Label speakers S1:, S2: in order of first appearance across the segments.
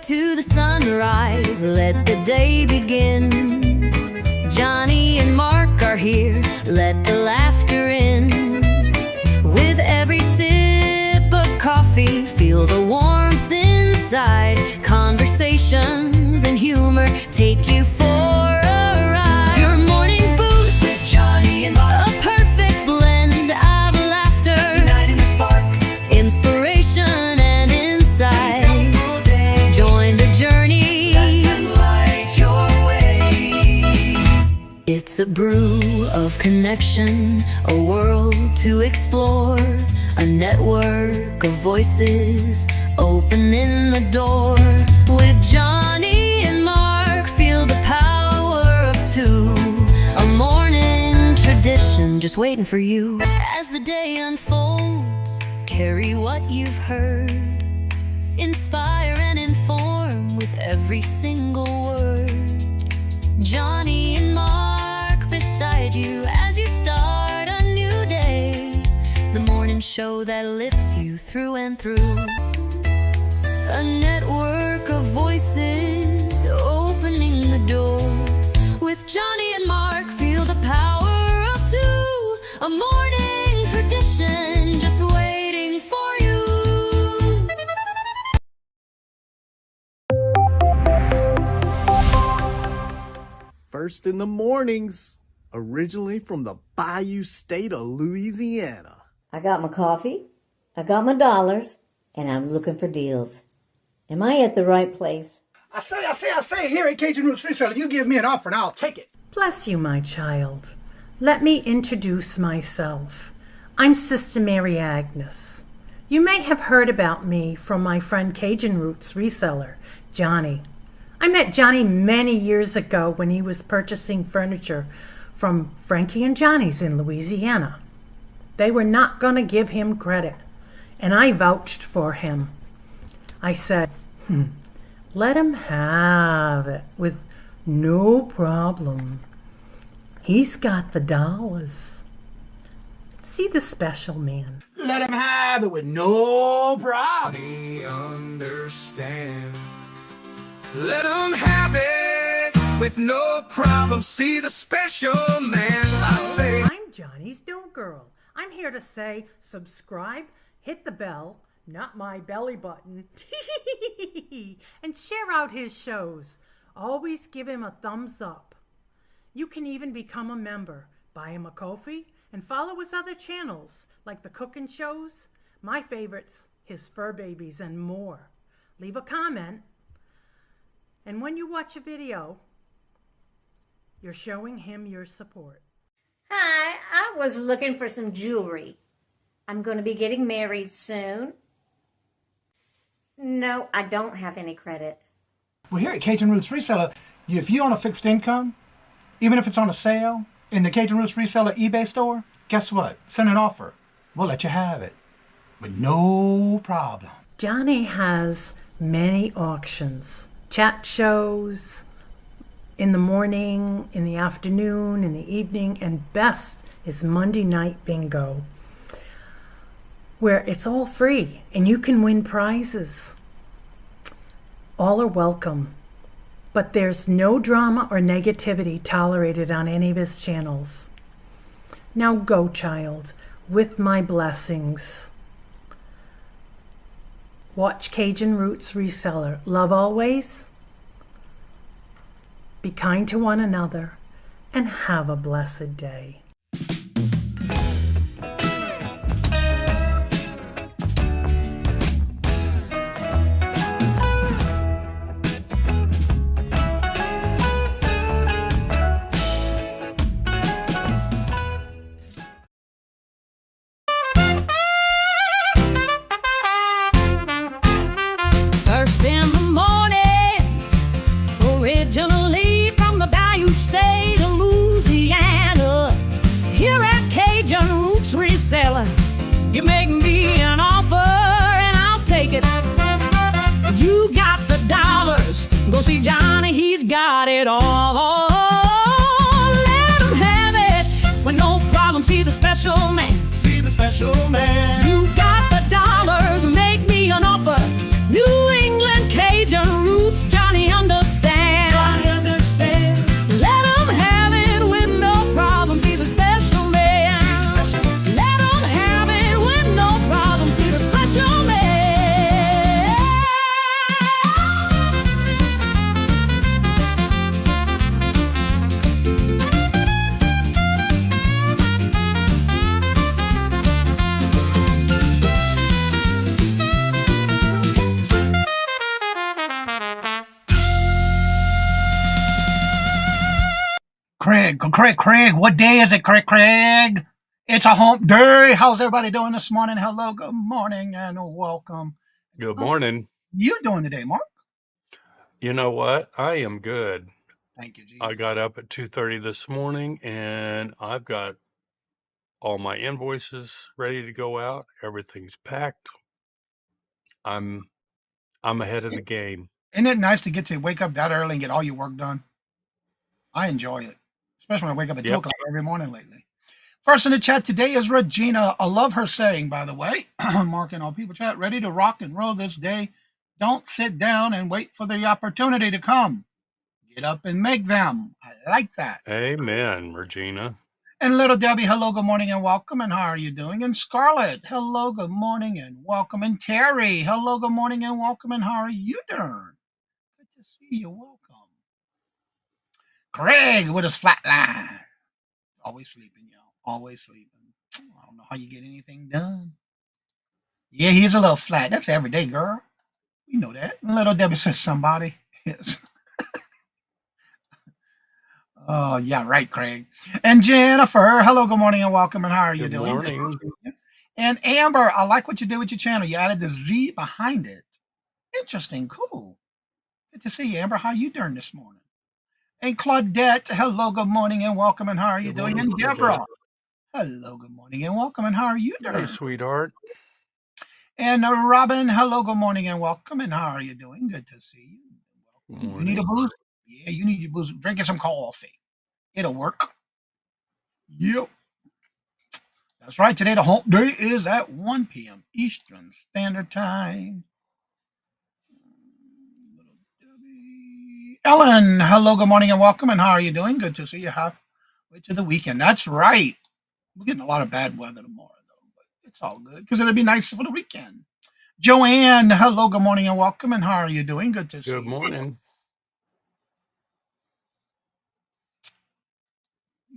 S1: to the sunrise, let the day begin. Johnny and Mark are here, let the laughter in. With every sip of coffee, feel the warmth inside. Conversations and humor take you for a ride. Your morning boost,
S2: Johnny and Mark,
S1: a perfect blend of laughter,
S2: igniting the spark,
S1: inspiration and insight. Join the journey,
S2: let them light your way.
S1: it's a brew of connection, a world to explore, a network of voices opening the door. With Johnny and Mark, feel the power of two, a morning tradition just waiting for you. As the day unfolds, carry what you've heard, inspire and inform with every single word. Johnny and Mark beside you as you start a new day, the morning show that lifts you through and through. A network of voices opening the door. With Johnny and Mark, feel the power of two, a morning tradition just waiting for you.
S3: First in the mornings, originally from the Bayou State of Louisiana.
S4: I got my coffee, I got my dollars, and I'm looking for deals. Am I at the right place?
S5: I say, here at Cajun Roots Reselling, you give me an offer and I'll take it.
S6: Bless you, my child. Let me introduce myself. I'm Sister Mary Agnes. You may have heard about me from my friend Cajun Roots reseller, Johnny. I met Johnny many years ago when he was purchasing furniture from Frankie and Johnny's in Louisiana. They were not going to give him credit, and I vouched for him. I said, let him have it with no problem. He's got the dollars. See the special man.
S5: Let him have it with no problem.
S7: Johnny understand. Let him have it with no problem. See the special man. I say,
S6: I'm Johnny's Don't Girl. I'm here to say subscribe, hit the bell, not my belly button, and share out his shows. Always give him a thumbs up. You can even become a member. Buy him a coffee and follow his other channels like the cooking shows, my favorites, his fur babies, and more. Leave a comment. And when you watch a video, you're showing him your support.
S4: Hi, I was looking for some jewelry. I'm going to be getting married soon. No, I don't have any credit.
S5: Well, here at Cajun Roots Reseller, if you own a fixed income, even if it's on a sale in the Cajun Roots Reseller eBay store, guess what? Send an offer. We'll let you have it with no problem.
S6: Johnny has many auctions, chat shows, in the morning, in the afternoon, in the evening, and best is Monday night bingo, where it's all free and you can win prizes. All are welcome, but there's no drama or negativity tolerated on any of his channels. Now go, child, with my blessings. Watch Cajun Roots Reseller. Love always. Be kind to one another and have a blessed day.
S1: First in the mornings, originally from the Bayou State of Louisiana. Here at Cajun Roots Reselling, you make me an offer and I'll take it. You got the dollars, go see Johnny, he's got it all. Let him have it with no problem, see the special man.
S7: see the special man.
S1: You got the dollars, make me an offer. New England Cajun Roots
S5: Craig, what day is it, Craig? It's a hump day. How's everybody doing this morning? Hello, good morning, and welcome.
S8: Good
S5: How
S8: morning.
S5: you doing today, Mark?
S8: You know what? I am good.
S5: Thank you, Jesus.
S8: I got up at 2:30 this morning and I've got all my invoices ready to go out. Everything's packed. I'm ahead of the game.
S5: Isn't it nice to get to wake up that early and get all your work done? I enjoy it, especially when I wake up at 2
S8: Yep.
S5: o'clock every morning lately. First in the chat today is Regina. I love her saying, by the way, Mark and all people chat, ready to rock and roll this day. Don't sit down and wait for the opportunity to come. Get up and make them. I like that.
S8: Amen, Regina.
S5: And little Debbie, hello, good morning and welcome. And how are you doing? And Scarlett, hello, good morning and welcome. And Terry, hello, good morning and welcome. And how are you doing? Good to see you. Welcome. Craig with his flat line. Always sleeping, y'all. Always sleeping. I don't know how you get anything done. Yeah, he's a little flat. That's every day, girl. You know that. And little Debbie says somebody. Yes. Oh, yeah, right, Craig. And Jennifer, hello, good morning and welcome. And how are you
S8: Good
S5: doing?
S8: morning.
S5: And Amber, I like what you did with your channel. You added the Z behind it. Interesting, cool. Good to see you, Amber. How are you doing this morning? And Claudette, hello, good morning and welcome. And how are you
S8: Good
S5: doing?
S8: morning,
S5: And Deborah,
S8: Claudette.
S5: hello, good morning and welcome. And how are you
S8: Hey,
S5: doing?
S8: sweetheart.
S5: And Robin, hello, good morning and welcome. And how are you doing? Good to see you.
S8: Good
S5: You need a
S8: morning.
S5: boost? Yeah, you need your boost. Drinking some coffee. It'll work. Yep. That's right. Today, the hump day is at 1 p.m. Eastern Standard Time. Ellen, hello, good morning and welcome. And how are you doing? Good to see you halfway to the weekend. That's right. We're getting a lot of bad weather tomorrow, though, but it's all good because it'll be nice for the weekend. Joanne, hello, good morning and welcome. And how are you doing? Good to see
S8: Good
S5: you.
S8: morning.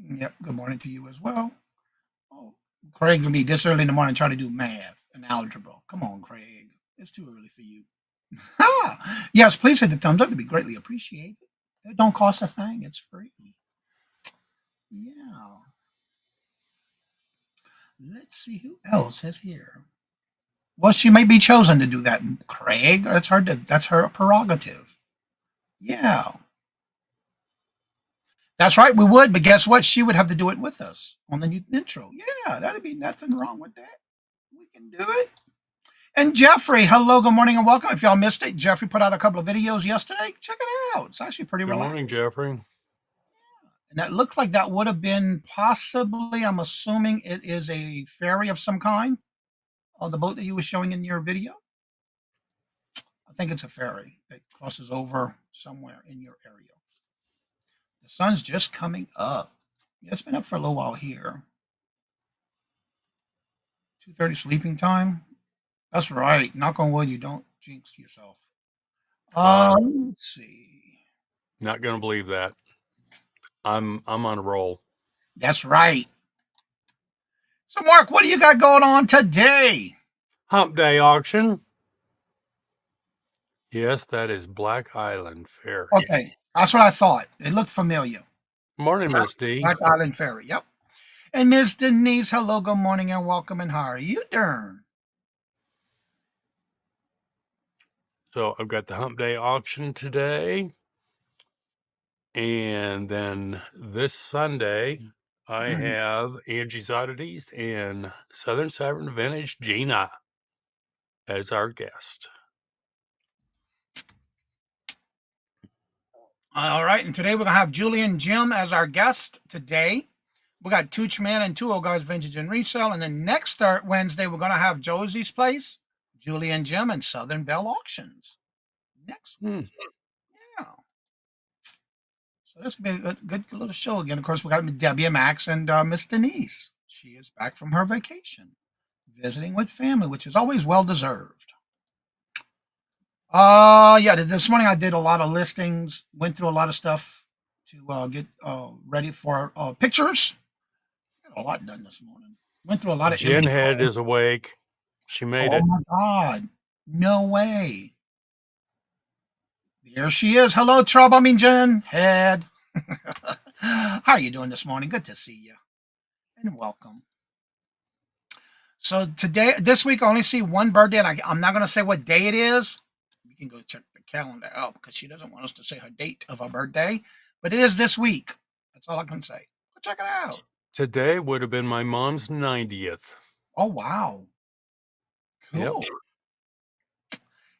S5: Yep, good morning to you as well. Oh, Craig will be this early in the morning trying to do math and algebra. Come on, Craig. It's too early for you. Yes, please hit the thumbs up to be greatly appreciated. It don't cost a thing, it's free. Yeah. Let's see who else is here. Well, she may be chosen to do that, Craig. That's her prerogative. Yeah. That's right, we would, but guess what? She would have to do it with us on the new intro. Yeah, that'd be nothing wrong with that. We can do it. And Jeffrey, hello, good morning, and welcome. If y'all missed it, Jeffrey put out a couple of videos yesterday. Check it out. It's actually pretty
S8: Good
S5: relaxing.
S8: morning, Jeffrey.
S5: And that looks like that would have been possibly, I'm assuming it is a ferry of some kind, on the boat that you were showing in your video. I think it's a ferry that crosses over somewhere in your area. The sun's just coming up. Yeah, it's been up for a little while here. 2:30 sleeping time. That's right. Knock on wood, you don't jinx yourself. Let's see.
S8: Not gonna believe that. I'm on a roll.
S5: That's right. So, Mark, what do you got going on today?
S8: Hump Day auction. Yes, that is Black Island Ferry.
S5: Okay, that's what I thought. It looked familiar.
S8: Morning, Miss D.
S5: Black Island Ferry. Yep. And Miss Denise, hello, good morning, and welcome. And how are you doing?
S8: So I've got the Hump Day auction today. And then this Sunday, I have Angie's Oddities and Southern Sovereign Vintage Gina as our guest.
S5: All right, and today we're gonna have Julie and Jim as our guest today. We got Tooch Man and Two Old Guys Vintage and Resale, and then next Wednesday we're gonna have Josie's Place, Julie and Jim, and Southern Bell Auctions. Next week. Yeah. So this could be a good little show again. Of course, we got Debbie and Max and Miss Denise. She is back from her vacation, visiting with family, which is always well deserved. Yeah, this morning I did a lot of listings, went through a lot of stuff to get ready for pictures. Got a lot done this morning. Went through a lot of
S8: Jen
S5: inventory.
S8: Head is awake. She made
S5: Oh
S8: it.
S5: my God. No way. There she is. Hello, Trouble. I mean, Jen Head.
S9: How are you doing this morning? Good to see you and welcome. So this week, I only see one birthday, and I'm not going to say what day it is. You can go check the calendar out because she doesn't want us to say her date of her birthday, but it is this week. That's all I can say. Go check it out.
S8: Today would have been my mom's 90th.
S9: Oh, wow.
S8: Yep.
S9: Cool.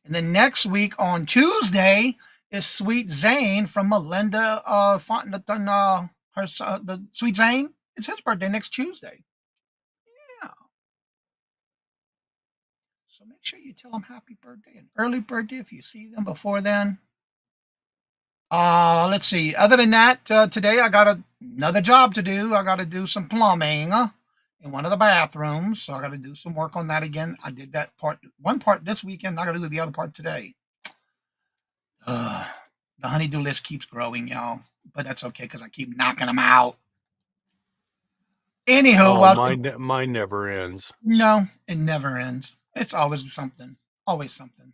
S9: And then next week on Tuesday is Sweet Zane from Melinda Fontenay, the Sweet Zane. It's his birthday next Tuesday. Yeah. So make sure you tell them happy birthday and early birthday if you see them before then. Let's see. Other than that, today I got another job to do. I got to do some plumbing in one of the bathrooms. So I got to do some work on that again. I did that one part this weekend. I got to do the other part today. The honeydew list keeps growing, y'all, but that's okay because I keep knocking them out. Anywho,
S8: Oh,
S9: well,
S8: mine never ends.
S9: no, it never ends. It's always something. Always something.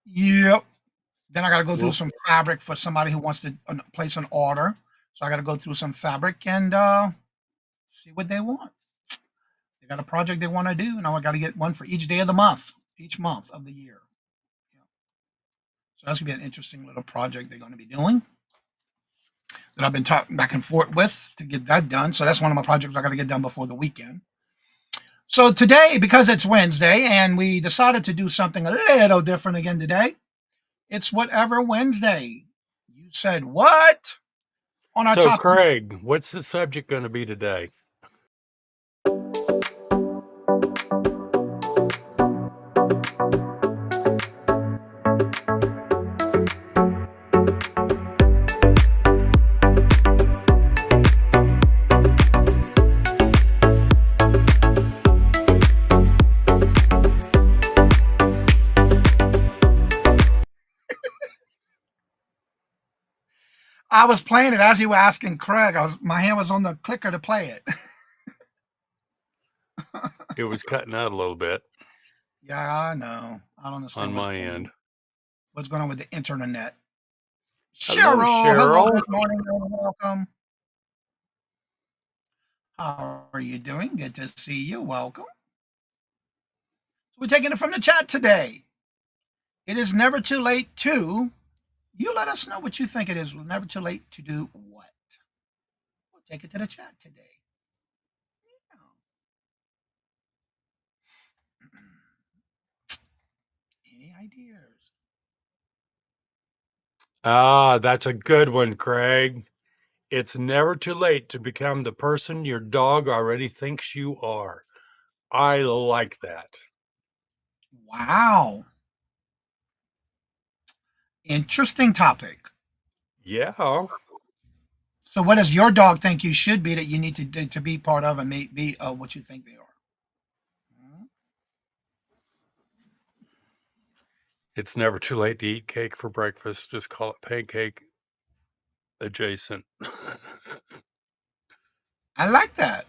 S9: Yep. Then I got to go through
S8: Well,
S9: some fabric for somebody who wants to place an order. So I got to go through some fabric and see what they want. They got a project they want to do, and I got to get one for each day of the month, each month of the year. Yeah. So that's gonna be an interesting little project they're going to be doing that I've been talking back and forth with to get that done. So that's one of my projects I got to get done before the weekend. So today, because it's Wednesday, and we decided to do something a little different again today, it's Whatever Wednesday. You said what on our
S8: so
S9: topic?
S8: Craig, what's the subject going to be today?
S9: I was playing it as you were asking Craig. My hand was on the clicker to play it.
S8: It was cutting out a little bit
S9: Yeah, I know. I don't
S8: on
S9: understand
S8: my end.
S9: what's going on with the internet.
S8: Hello,
S9: Cheryl, hello,
S8: Cheryl.
S9: good morning, welcome. How are you doing? Good to see you. Welcome. So we're taking it from the chat today. It is never too late to. You let us know what you think it is. Never too late to do what? We'll take it to the chat today. Any ideas?
S8: Ah, that's a good one, Craig. It's never too late to become the person your dog already thinks you are. I like that.
S9: Wow. Interesting topic.
S8: Yeah.
S9: So, what does your dog think you should be that you need to be part of and be what you think they are?
S8: It's never too late to eat cake for breakfast. Just call it pancake adjacent.
S9: I like that.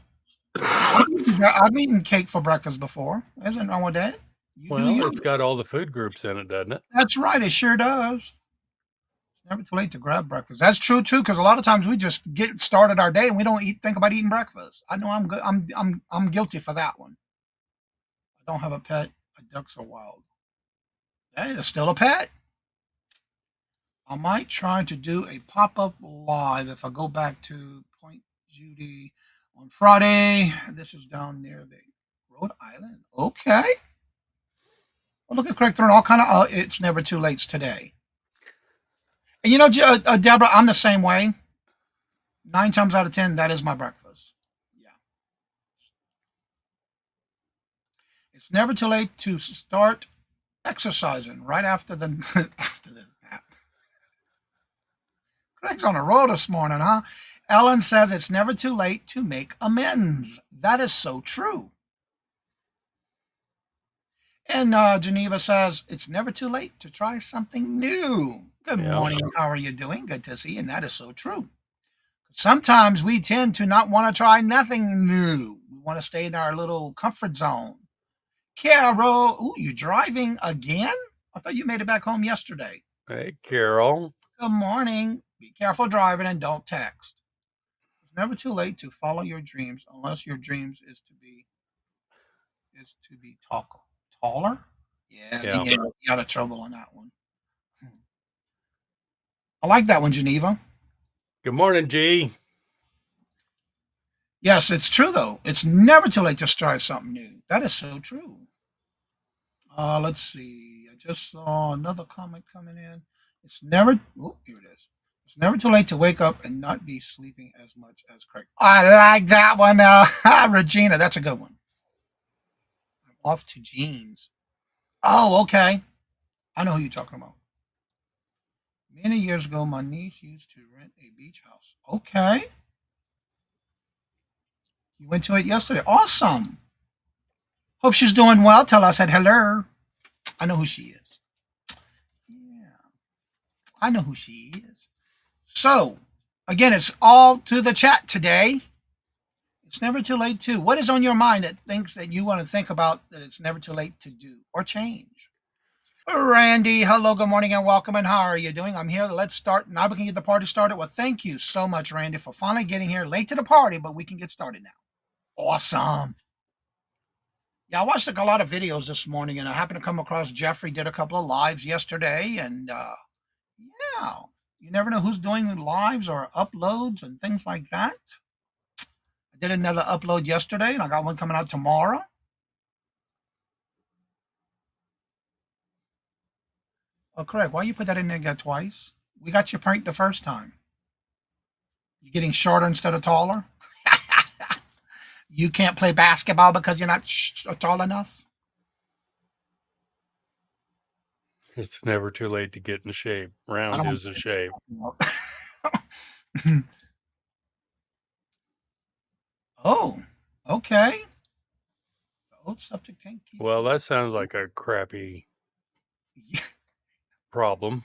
S9: I've eaten cake for breakfast before. There's nothing wrong with that. You do
S8: Well,
S9: you.
S8: it's got all the food groups in it, doesn't it?
S9: That's right. It sure does. It's never too late to grab breakfast. That's true too, because a lot of times we just get started our day and we don't think about eating breakfast. I know I'm good. I'm guilty for that one. I don't have a pet. My ducks are wild. Hey, it's still a pet. I might try to do a pop-up live if I go back to Point Judy on Friday. This is down near the Rhode Island. Okay. Well, look at Craig throwing all kind of. It's never too late today. And Deborah, I'm the same way. 9 times out of 10, that is my breakfast. Yeah. It's never too late to start exercising right after the after the nap. Craig's on a roll this morning, huh? Ellen says it's never too late to make amends. That is so true. And Geneva says it's never too late to try something new. Good
S8: Yeah.
S9: morning. How are you doing? Good to see you. And that is so true. Sometimes we tend to not want to try nothing new. We want to stay in our little comfort zone. Carol, ooh, you driving again? I thought you made it back home yesterday.
S8: Hey, Carol.
S9: Good morning. Be careful driving and don't text. It's never too late to follow your dreams unless your dreams is to be taller. Yeah,
S8: Yeah.
S9: you got a trouble on that one. I like that one, Geneva.
S8: Good morning, G.
S9: Yes, it's true though. It's never too late to try something new. That is so true. Let's see. I just saw another comment coming in. It's never. Oh, here it is. It's never too late to wake up and not be sleeping as much as Craig. I like that one, Regina. That's a good one. I'm off to jeans. Oh, okay. I know who you're talking about. Many years ago, my niece used to rent a beach house. Okay. You went to it yesterday. Awesome. Hope she's doing well. Tell her I said hello. I know who she is. Yeah, I know who she is. So, again, it's all to the chat today. It's never too late to. What is on your mind that thinks that you want to think about that it's never too late to do or change? Randy, hello, good morning, and welcome. And how are you doing? I'm here. Let's start. Now we can get the party started. Well, thank you so much, Randy, for finally getting here late to the party, but we can get started now. Awesome. Yeah, I watched a lot of videos this morning, and I happened to come across Jeffrey did a couple of lives yesterday, and yeah, you never know who's doing lives or uploads and things like that. I did another upload yesterday, and I got one coming out tomorrow. Oh, correct. Why you put that in there twice? We got you pranked the first time. You're getting shorter instead of taller. You can't play basketball because you're not tall enough.
S8: It's never too late to get in shape.
S9: I
S8: Round
S9: don't.
S8: is a shape.
S9: Oh, okay. The old septic tank keeps.
S8: Well, that sounds like a crappy problem.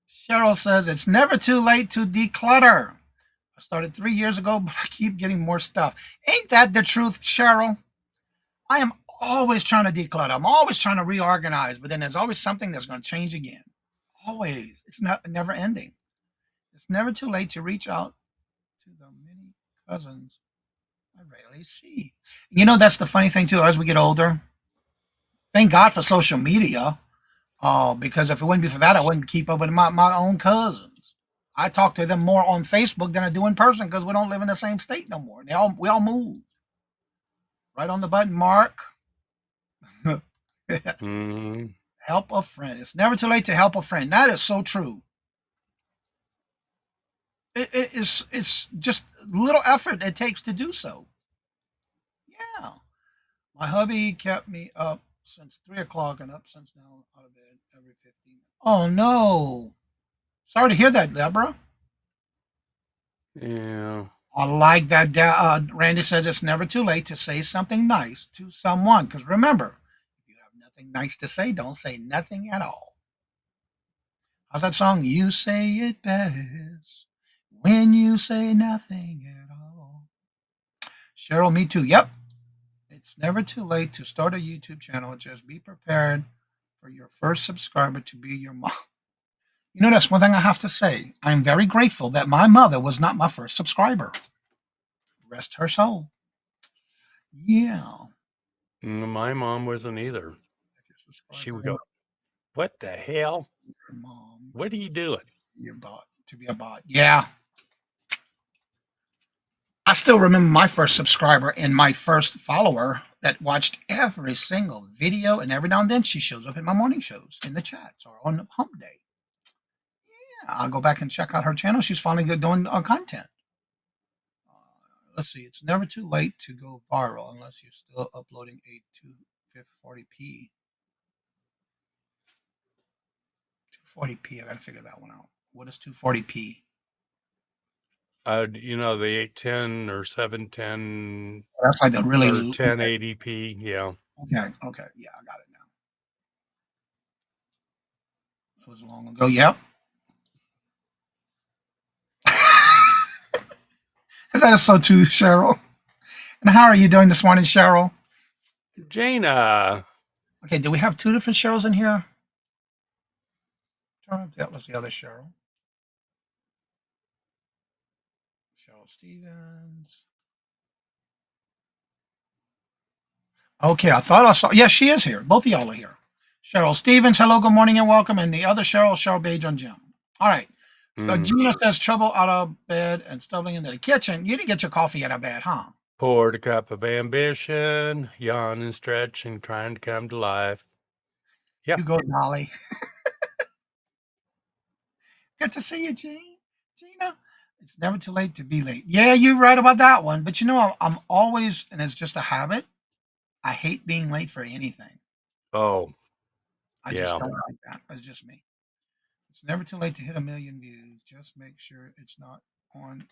S9: Cheryl says it's never too late to declutter. I started 3 years ago, but I keep getting more stuff. Ain't that the truth, Cheryl? I am always trying to declutter. I'm always trying to reorganize, but then there's always something that's going to change again. Always. It's not never ending. It's never too late to reach out to the many cousins I rarely see. You know, that's the funny thing too. As we get older, thank God for social media. Because if it wouldn't be for that, I wouldn't keep up with my own cousins. I talk to them more on Facebook than I do in person because we don't live in the same state no more. We all moved. Right on the button, Mark.
S8: Mm,
S9: Help a friend. It's never too late to help a friend. That is so true. It's just little effort it takes to do so. Yeah. My hubby kept me up since 3 o'clock and up since now out of bed every 15 minutes. Oh no. Sorry to hear that, Deborah.
S8: yeah.
S9: I like that. Randy says it's never too late to say something nice to someone. Because remember, if you have nothing nice to say, don't say nothing at all. How's that song? You say it best when you say nothing at all. Cheryl, me too. Yep. It's never too late to start a YouTube channel. Just be prepared for your first subscriber to be your mom. You know, that's one thing I have to say. I'm very grateful that my mother was not my first subscriber. Rest her soul. Yeah.
S8: My mom wasn't either. She would go, "What the hell?
S9: Your mom,
S8: What are you doing?"
S9: your bot to be a bot. Yeah. I still remember my first subscriber and my first follower that watched every single video, and every now and then she shows up in my morning shows in the chats or on hump day. Yeah, I'll go back and check out her channel. She's finally good doing content. Let's see. It's never too late to go viral unless you're still uploading a 240p. 240p. I got to figure that one out. What is 240p?
S8: The 810 or 710
S9: That's like the really
S8: or 1080p. Yeah.
S9: okay. Okay. Yeah, I got it now. It was long ago. Yep. That is so true, Cheryl. And how are you doing this morning, Cheryl?
S8: Jaina.
S9: Okay, do we have two different Cheryls in here? That was the other Cheryl. Cheryl Stevens. Okay, I thought I saw. Yes, she is here. Both of y'all are here. Cheryl Stevens, hello, good morning, and welcome. And the other Cheryl, Cheryl Page on Jim. All right. So
S8: Mm.
S9: Gina says trouble out of bed and stumbling into the kitchen. You didn't get your coffee out of bed, huh?
S8: Poured a cup of ambition, yawn and stretch and trying to come to life. Yeah.
S9: You go, Dolly. Good to see you, Gina. It's never too late to be late. Yeah, you're right about that one. But you know, I'm always, and it's just a habit. I hate being late for anything.
S8: Oh,
S9: I just
S8: yeah.
S9: don't like that. That's just me. It's never too late to hit 1,000,000 views. Just make sure it's not on.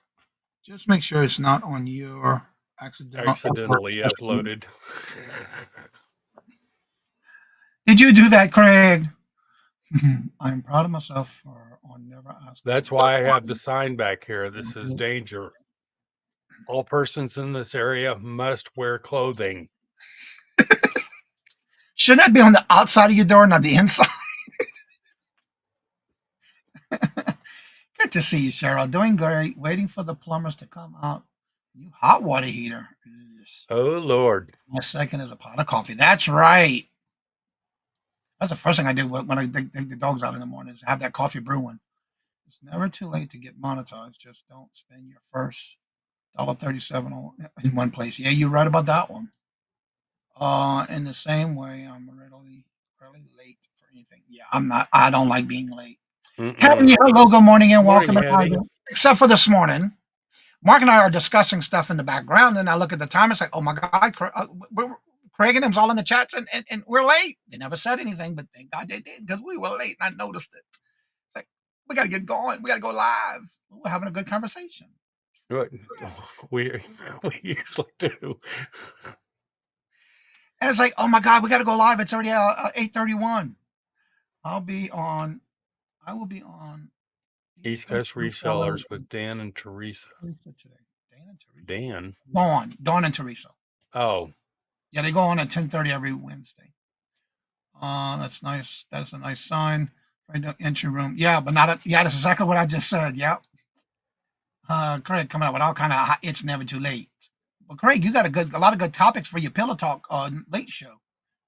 S9: Just make sure it's not on your accidental.
S8: Accidentally uploaded.
S9: Did you do that, Craig? I'm proud of myself for on never asking.
S8: That's why I have the sign back here. This is danger. All persons in this area must wear clothing.
S9: Shouldn't that be on the outside of your door, not the inside? Good to see you, Cheryl. Doing great. Waiting for the plumbers to come out. New hot water heater.
S8: Oh, Lord.
S9: My second is a pot of coffee. That's right. That's the first thing I do when I take the dogs out in the morning is have that coffee brewing. It's never too late to get monetized. Just don't spend your first $1.37 in one place. Yeah, you're right about that one. In the same way, I'm really late for anything. Yeah, I'm not. I don't like being late.
S8: Mm-mm.
S9: Hey, hello, good morning, and
S8: Morning,
S9: welcome.
S8: Hattie.
S9: Except for this morning, Mark and I are discussing stuff in the background, and I look at the time. It's like, oh my god, Craig and him's all in the chats, and we're late. They never said anything, but thank God they did because we were late, and I noticed it. It's like we got to get going. We got to go live. We're having a good conversation.
S8: What- We we usually do.
S9: And it's like, oh my God, we got to go live. It's already 8:31. I'll be on. I will be on
S8: East Coast resellers with Dan and Teresa.
S9: today. Dan and Teresa.
S8: Dan?
S9: Dawn and Teresa.
S8: Oh,
S9: Yeah, they go on at 10:30 every Wednesday. That's nice. That's a nice sign. Right, the entry room. Yeah, but not. Yeah, that's exactly what I just said. Yep. Craig coming up with all kind of. It's never too late. Well, Craig, you got a lot of good topics for your pillow talk late show.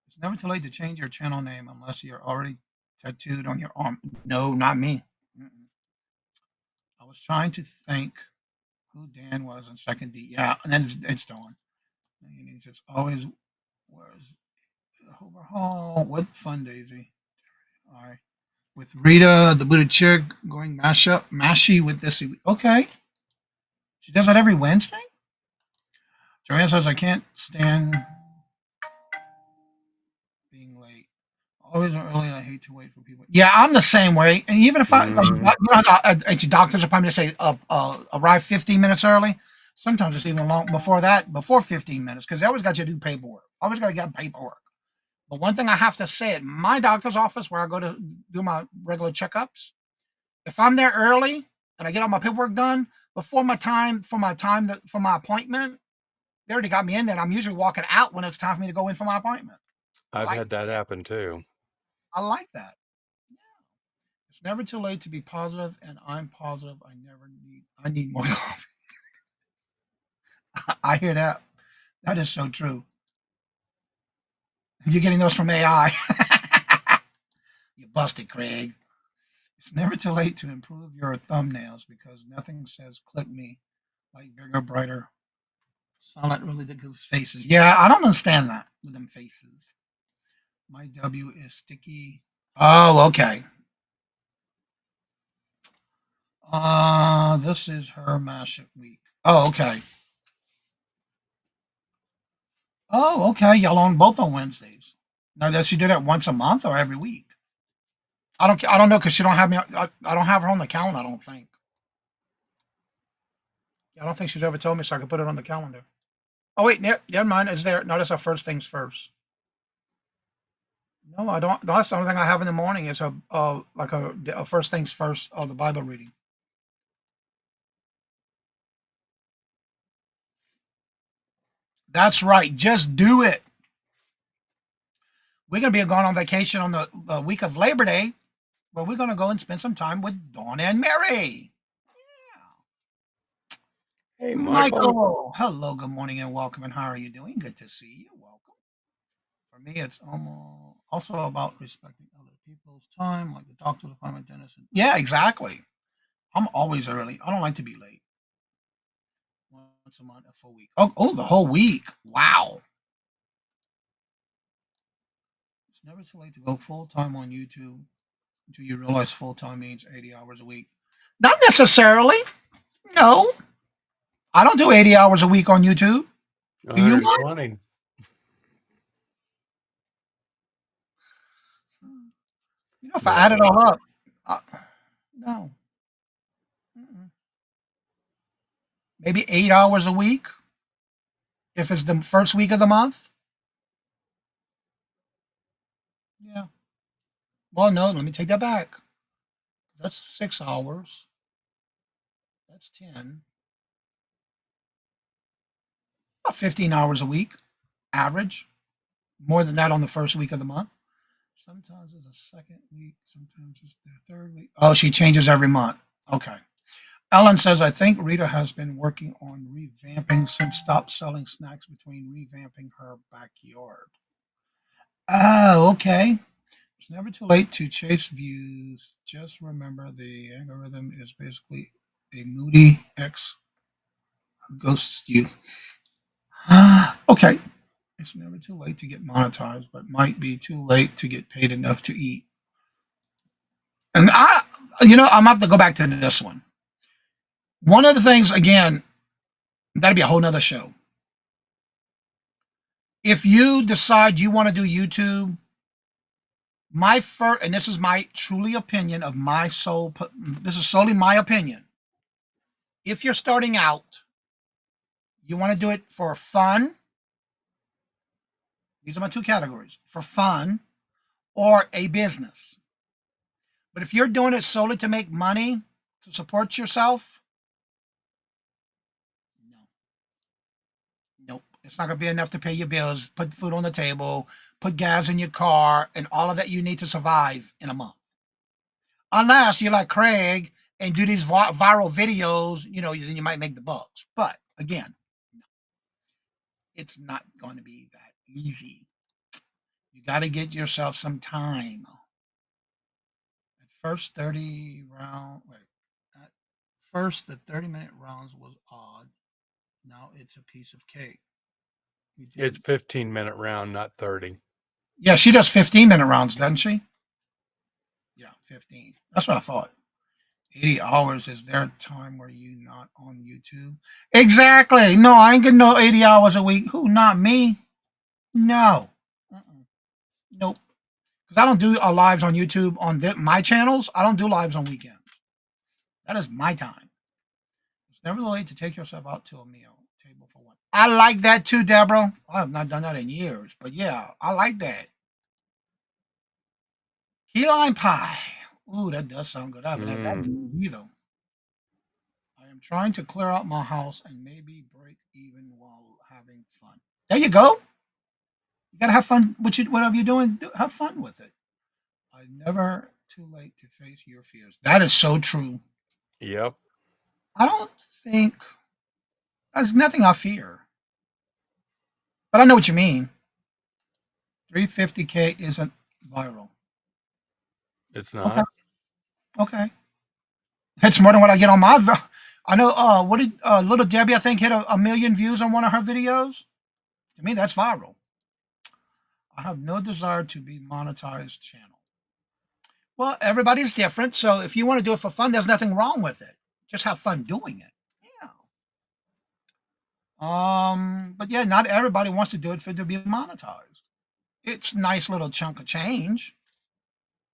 S9: It's never too late to change your channel name unless you're already tattooed on your arm. No, not me. Mm-mm. I was trying to think who Dan was in second D. Yeah, and then it's Dawn. It's always was overhaul. What fun, Daisy? All right. With Rita, the booted chick, going mashy with this. Okay. She does that every Wednesday? Joanne says, I can't stand being late. Always early, and I hate to wait for people. Yeah, I'm the same way. And even if at your doctor's appointment, they say arrive 15 minutes early. Sometimes it's even long before that, before 15 minutes, because they always got you to do paperwork. Always got to get paperwork. But one thing I have to say at my doctor's office where I go to do my regular checkups, if I'm there early and I get all my paperwork done before for my appointment, they already got me in there. And I'm usually walking out when it's time for me to go in for my appointment.
S8: I've had that happen too.
S9: I like that. It's never too late to be positive, and I'm positive. I need more coffee. I hear that. That is so true. You're getting those from AI. You busted, Craig. It's never too late to improve your thumbnails because nothing says click me like bigger, brighter, silent, really ridiculous faces. Yeah, I don't understand that with them faces. My W is sticky. Oh, okay. This is her mashup week. Oh, okay. Oh, okay. Y'all on both on Wednesdays. Now, does she do that once a month or every week? I don't know because she don't have me. I don't have her on the calendar. I don't think. I don't think she's ever told me, so I can put it on the calendar. Oh wait, never mind. Is there? No, that's our first things first. No, I don't. No, that's the only thing I have in the morning is a first things first of the Bible reading. That's right. Just do it. we're going to be going on vacation on the week of Labor Day, where we're going to go and spend some time with Dawn and Mary.
S8: Hey, Michael.
S9: Michael, hello, good morning, and welcome. And how are you doing? Good to see you. Welcome. For me, it's almost also about respecting other people's time, like the doctor's appointment, dentist. Yeah, exactly. I'm always early. I don't like to be late. Once a month, a full week. Oh, the whole week. Wow. It's never too late to go full time on YouTube until you realize full time means 80 hours a week. Not necessarily. No, I don't do 80 hours a week on YouTube. Do you, Mike?
S8: 120.
S9: If I add it
S8: No.
S9: all up, uh, no. Mm-mm. Maybe 8 hours a week if it's the first week of the month. Yeah. Well, no, let me take that back. That's 6 hours. That's 10. About 15 hours a week, average. More than that on the first week of the month. Sometimes it's a second week. Sometimes it's the third week. Oh, she changes every month. Okay. Ellen says, I think Rita has been working on revamping since stopped selling snacks between revamping her backyard. Oh, okay. It's never too late to chase views. Just remember the algorithm is basically a moody ex who ghosts you. Okay. It's never too late to get monetized, but might be too late to get paid enough to eat. And I'm gonna have to go back to this one. One of the things, again, that'd be a whole nother show. If you decide you want to do YouTube, my first, and this is my truly opinion of my soul, this is solely my opinion. If you're starting out, you want to do it for fun. These are my two categories: for fun or a business. But if you're doing it solely to make money, to support yourself, no, nope. It's not going to be enough to pay your bills, put food on the table, put gas in your car, and all of that you need to survive in a month. Unless you're like Craig and do these viral videos, then you might make the bucks. But again, no, it's not going to be that easy. You got to get yourself some time. At first, 30 round. Wait, at first the 30-minute rounds was odd. Now it's a piece of cake. We did.
S8: It's 15-minute round, not 30.
S9: Yeah, she does 15-minute rounds, doesn't she? Yeah, 15. That's what I thought. 80 hours is their time where you not on YouTube. Exactly. No, I ain't getting no 80 hours a week. Who? Not me. No. Nope. Because I don't do lives on YouTube on my channels. I don't do lives on weekends. That is my time. It's never too late to take yourself out to a meal table for one. I like that too, Deborah. I have not done that in years, but yeah, I like that. Key lime pie. Ooh, that does sound good. I haven't had that either. I am trying to clear out my house and maybe break even while having fun. There you go. You gotta have fun with whatever you're doing. Have fun with it. I never too late to face your fears. That is so true.
S8: Yep.
S9: I don't think there's nothing I fear, but I know what you mean. 350K isn't viral.
S8: It's
S9: Okay,
S8: not.
S9: okay. It's more than what I get on my. I know. What did Little Debbie? I think hit a million views on one of her videos. To me, that's viral. I have no desire to be monetized channel. Well, everybody's different. So if you want to do it for fun, there's nothing wrong with it. Just have fun doing it. Yeah. But yeah, not everybody wants to do it to be monetized. It's a nice little chunk of change.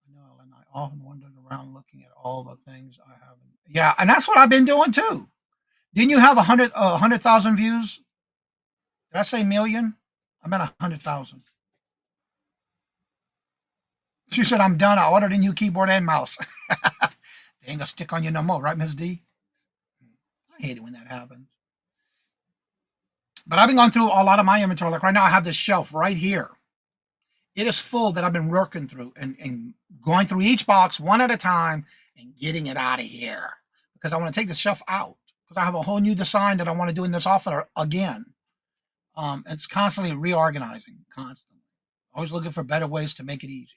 S9: I know, and I often wandered around looking at all the things I haven't. Yeah, and that's what I've been doing too. Didn't you have 100,000 views? Did I say million? I meant 100,000. She said, I'm done. I ordered a new keyboard and mouse. They ain't gonna stick on you no more, right, Ms. D? I hate it when that happens. But I've been going through a lot of my inventory. Like right now, I have this shelf right here. It is full that I've been working through and going through each box one at a time and getting it out of here because I want to take the shelf out because I have a whole new design that I want to do in this offer again. It's constantly reorganizing, constantly. Always looking for better ways to make it easy.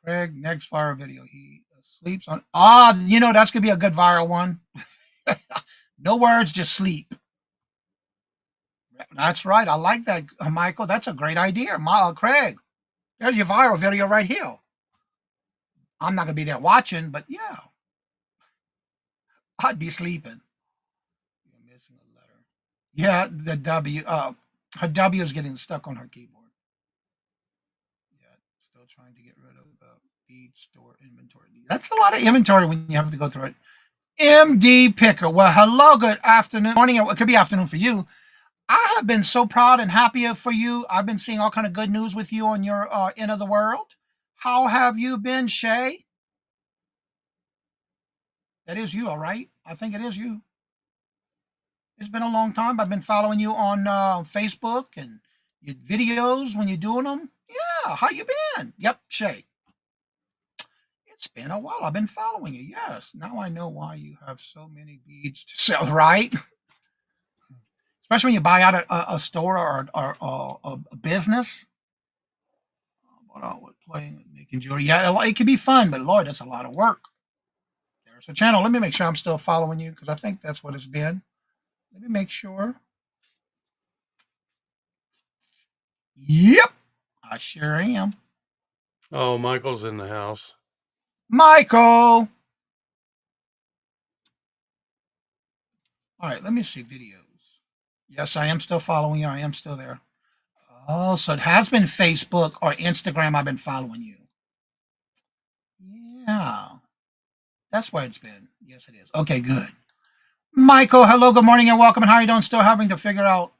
S9: Craig, next viral video. He sleeps on. That's gonna be a good viral one. No words, just sleep. That's right. I like that, Michael. That's a great idea. Craig, there's your viral video right here. I'm not gonna be there watching, but yeah, I'd be sleeping. You're missing a letter. Yeah, the W. Her W is getting stuck on her keyboard. Yeah, still trying to get rid of the feed store inventory. That's a lot of inventory when you have to go through it. MD Picker. Well, hello, good afternoon, morning. It could be afternoon for you. I have been so proud and happy for you. I've been seeing all kind of good news with you on your end of the world. How have you been, Shay? That is you, all right? I think it is you. It's been a long time. I've been following you on Facebook and your videos when you're doing them. Yeah, how you been? Yep, Shay. It's been a while. I've been following you. Yes. Now I know why you have so many beads to sell, right? Especially when you buy out a store or a business. What playing, making jewelry. Yeah, it can be fun, but Lord, that's a lot of work. There's a channel. Let me make sure I'm still following you because I think that's what it's been. Let me make sure. Yep, I sure am.
S8: Oh, Michael's in the house.
S9: Michael. All right, let me see videos. Yes, I am still following you. I am still there. Oh, so it has been Facebook or Instagram. I've been following you. Yeah, that's where it's been. Yes, it is. Okay, good. Michael, hello, good morning, and welcome. And how are you doing? Still having to figure out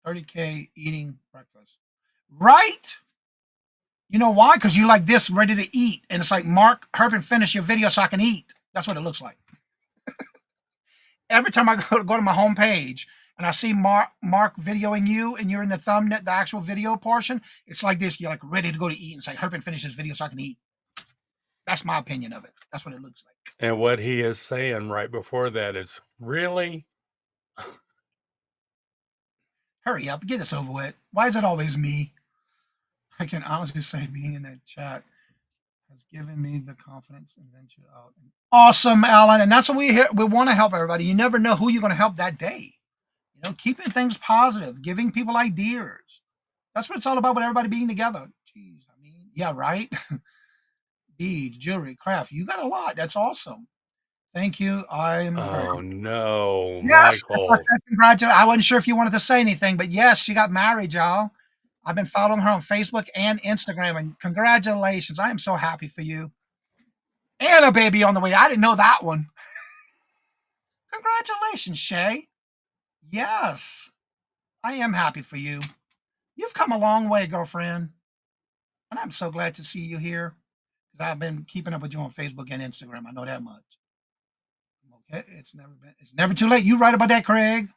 S9: 30K eating breakfast. Right? You know why? Because you like this, ready to eat. And it's like, Mark, hurry and finish your video so I can eat. That's what it looks like. Every time I go to my homepage and I see Mark videoing you and you're in the thumbnail, the actual video portion, it's like this. You're like ready to go to eat. And it's like, hurry and finish this video so I can eat. That's my opinion of it. That's what it looks like.
S8: And what he is saying right before that is, really?
S9: Hurry up, get this over with. Why is it always me? I can honestly say being in that chat has given me the confidence and venture out. Awesome, Alan. And that's what we want to help everybody. You never know who you're going to help that day. Keeping things positive, giving people ideas. That's what it's all about with everybody being together. Jeez, I mean, yeah, right? Beads, jewelry, craft. You got a lot. That's awesome. Thank you.
S8: Oh, no,
S9: Yes, that's what I
S8: Michael.
S9: said. Congratulations. I wasn't sure if you wanted to say anything, but yes, she got married, y'all. I've been following her on Facebook and Instagram, and congratulations. I am so happy for you. And a baby on the way. I didn't know that one. Congratulations, Shay. Yes, I am happy for you. You've come a long way, girlfriend. And I'm so glad to see you here because I've been keeping up with you on Facebook and Instagram. I know that much. Okay, it's never too late. You right about that, Craig.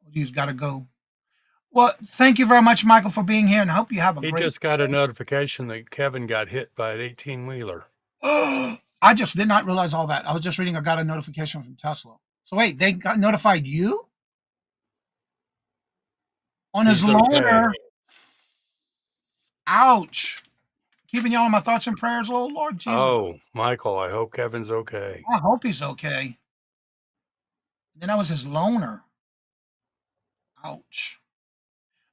S9: Oh, you just got to go. Well, thank you very much, Michael, for being here, and I hope you have a
S8: He
S9: great.
S8: just got a notification that Kevin got hit by an 18-wheeler.
S9: I just did not realize all that. I was just reading. I got a notification from Tesla. So wait, they got notified you on his
S8: He's okay.
S9: loaner. Ouch! Keeping y'all in my thoughts and prayers, oh Lord Jesus.
S8: Oh, Michael, I hope Kevin's okay.
S9: I hope he's okay. Then that was his loaner. Ouch.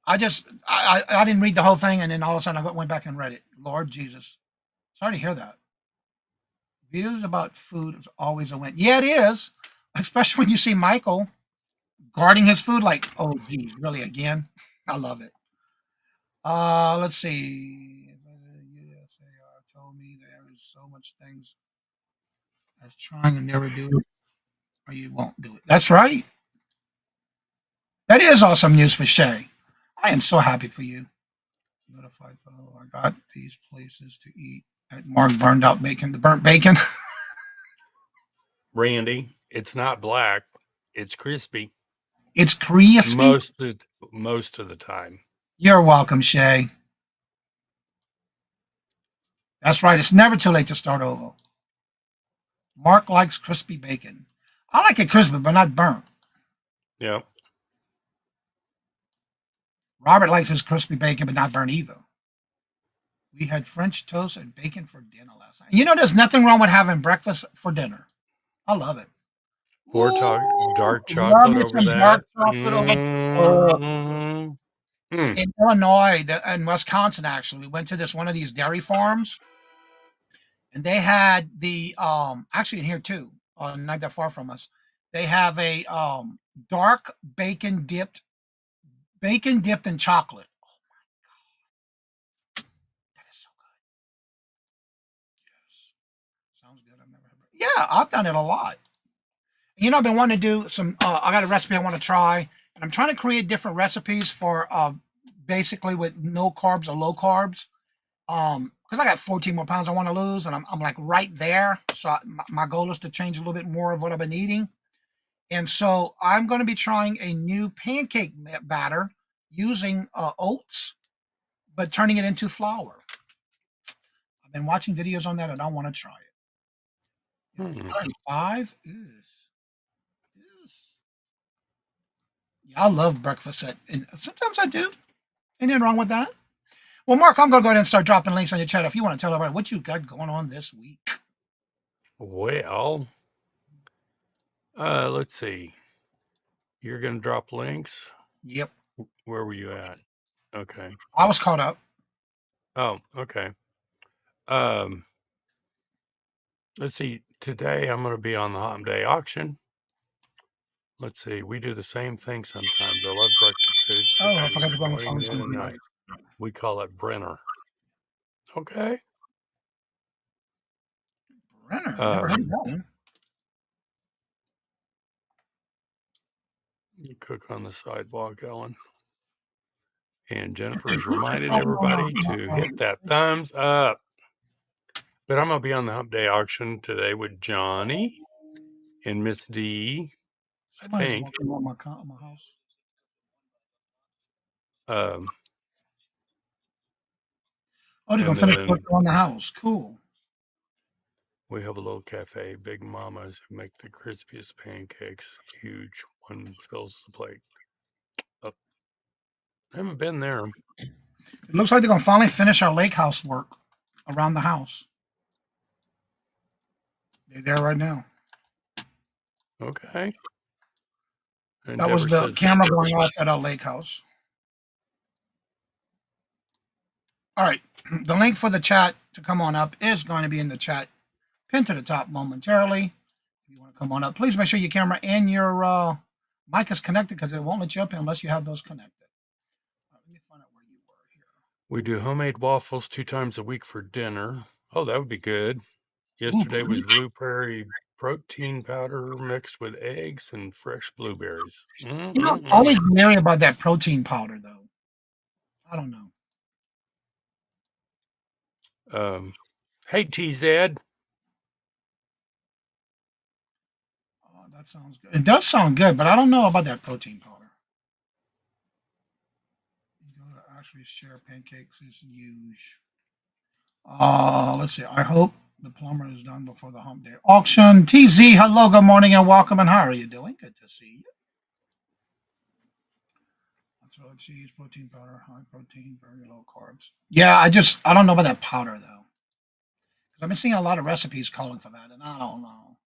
S9: I didn't read the whole thing, and then all of a sudden I went back and read it. Lord Jesus. Sorry to hear that. Videos about food is always a win. Yeah, it is. Especially when you see Michael guarding his food like, oh geez, really again? I love it. Let's see. USAR told me there is so much things as trying to never do it, or you won't do it. That's right. That is awesome news for Shay. I am so happy for you. Notified fellow, I got these places to eat at Mark burned out bacon. The burnt bacon.
S8: Randy, it's not black. It's crispy.
S9: It's crispy.
S8: Most of the time.
S9: You're welcome, Shay. That's right. It's never too late to start over. Mark likes crispy bacon. I like it crispy, but not burnt.
S8: Yep.
S9: Robert likes his crispy bacon, but not burnt either. We had French toast and bacon for dinner last night. You know, there's nothing wrong with having breakfast for dinner. I love it.
S8: Or
S9: Ooh,
S8: dark
S9: love
S8: chocolate
S9: me
S8: over
S9: some dark
S8: that.
S9: chocolate on.
S8: Mm-hmm. Mm.
S9: In Illinois, in Wisconsin, actually, we went to this one of these dairy farms, and they had the actually in here too, not that far from us. They have a dark bacon dipped in chocolate. That is so good. Yes, sounds good. I've never had. Yeah, I've done it a lot. You know, I've been wanting to do some. I got a recipe I want to try, and I'm trying to create different recipes for basically with no carbs or low carbs. Because I got 14 more pounds I want to lose, and I'm like right there. So my goal is to change a little bit more of what I've been eating, and so I'm going to be trying a new pancake batter using oats, but turning it into flour. I've been watching videos on that, and I want to try it.
S8: Hmm.
S9: 5 is. Yeah, I love breakfast and sometimes I do. Ain't nothing wrong with that. Well, Mark, I'm gonna go ahead and start dropping links on your chat if you want to tell everybody what you got going on this week.
S8: Well, let's see. You're gonna drop links.
S9: Yep,
S8: Where were you at? Okay.
S9: I was caught up.
S8: Oh, okay. Um, let's see. Today I'm gonna be on the Hot Day auction. Let's see. We do the same thing sometimes. I love breakfast foods
S9: Oh,
S8: because
S9: I
S8: I eat
S9: forgot to
S8: them
S9: go on the
S8: morning,
S9: phone.
S8: noon, and night. We call it Brenner. Okay.
S9: Brenner, never heard
S8: Um,
S9: of that one.
S8: you cook on the sidewalk, Ellen. And
S9: Okay,
S8: Jennifer's
S9: who's
S8: reminding
S9: calling
S8: everybody to hit that thumbs up. But I'm gonna be on the Hump Day auction today with Johnny and Miss D, I
S9: Somebody's
S8: think.
S9: walking around my house.
S8: Um,
S9: Oh, they're
S8: and
S9: gonna finish
S8: then
S9: working on the house. Cool.
S8: we have a little cafe, Big Mama's, who make the crispiest pancakes. Huge. One fills the plate. Oh, I haven't been there.
S9: It looks like they're gonna finally finish our lake house work around the house. They're there right now.
S8: Okay. And
S9: That was
S8: Deborah
S9: the
S8: says,
S9: camera going off at our lake house. All right. The link for the chat to come on up is going to be in the chat, pinned to the top momentarily. If you want to come on up, please make sure your camera and your mic is connected because it won't let you up unless you have those connected. Let me find out where you were here.
S8: we do homemade waffles 2 times a week for dinner. Oh, that would be good.
S9: Ooh,
S8: Yesterday was blueberry protein powder mixed with eggs and fresh blueberries.
S9: you know, I'm
S8: Mm-mm-mm.
S9: always leery about that protein powder, though. I don't know.
S8: Um, hey, TZ.
S9: Oh, that sounds good. It does sound good, but I don't know about that protein powder. You go to actually share pancakes is huge. Let's see. I hope the plumber is done before the hump day auction. TZ, hello, good morning, and welcome. And how are you doing? Good to see you. That's all cheese, protein powder, high protein, very low carbs. Yeah, I don't know about that powder though. 'Cause I've been seeing a lot of recipes calling for that, and I don't know.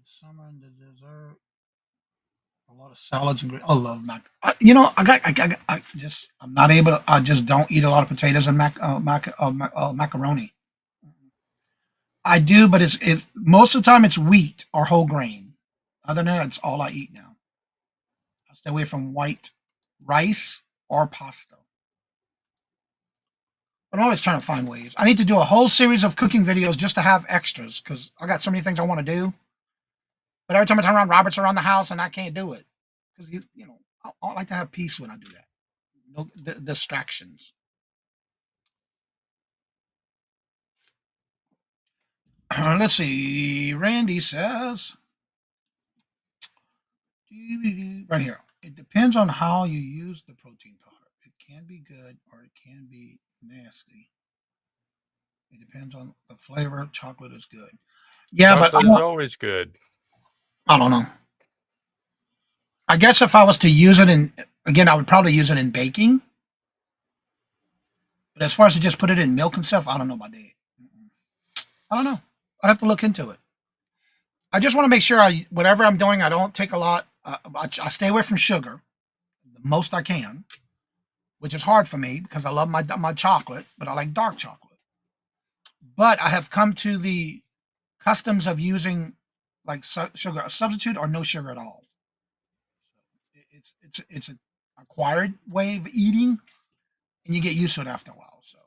S9: It's summer and the dessert. A lot of salads and I love mac. You know, I just I'm not able to. I just don't eat a lot of potatoes and macaroni. I do, but it's most of the time it's wheat or whole grain. Other than that, it's all I eat now. I stay away from white rice or pasta. But I'm always trying to find ways. I need to do a whole series of cooking videos just to have extras because I got so many things I want to do. But every time I turn around, Robert's around the house and I can't do it because you know I like to have peace when I do that. No distractions. Let's see. Randy says right here. It depends on how you use the protein powder. It can be good or it can be nasty. It depends on the flavor. Chocolate is good. Yeah, but
S8: Chocolate is always good.
S9: I don't know. I guess if I was to use it in, again, I would probably use it in baking. But as far as to just put it in milk and stuff, I don't know about that. I don't know. I'd have to look into it. I just want to make sure whatever I'm doing, I don't take a lot. I stay away from sugar the most I can, which is hard for me because I love my chocolate, but I like dark chocolate. But I have come to the customs of using like sugar a substitute or no sugar at all. It's an acquired way of eating, and you get used to it after a while. So,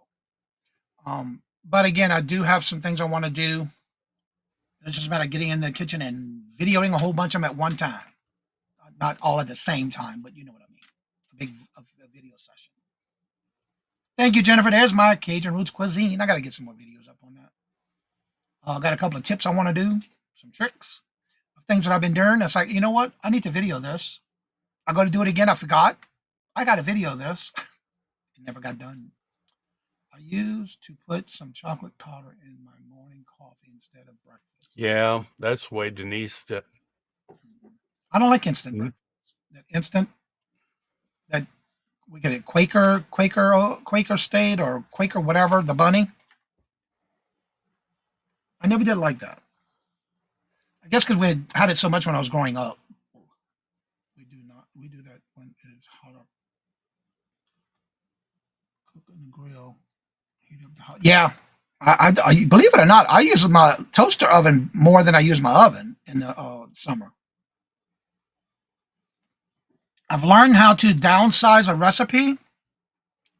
S9: but again, I do have some things I want to do. It's just a matter of getting in the kitchen and videoing a whole bunch of them at one time. Not all at the same time, but you know what I mean. A video session. Thank you, Jennifer. There's my Cajun Roots cuisine. I got to get some more videos up on that. I got a couple of tips I want to do, some tricks of things that I've been doing. It's like, you know what? I need to video this. I go to do it again. I forgot. I got to video this. It never got done. I used to put some chocolate powder in my morning coffee instead of breakfast.
S8: Yeah, that's the way Denise did.
S9: I don't like instant breakfast. That instant, that we get it Quaker State or Quaker whatever, the bunny. I never did like that. I guess because we had it so much when I was growing up. We do not. We do that when it is hotter. Cook on the grill. Heat up the hot. Yeah, I believe it or not, I use my toaster oven more than I use my oven in the summer. I've learned how to downsize a recipe.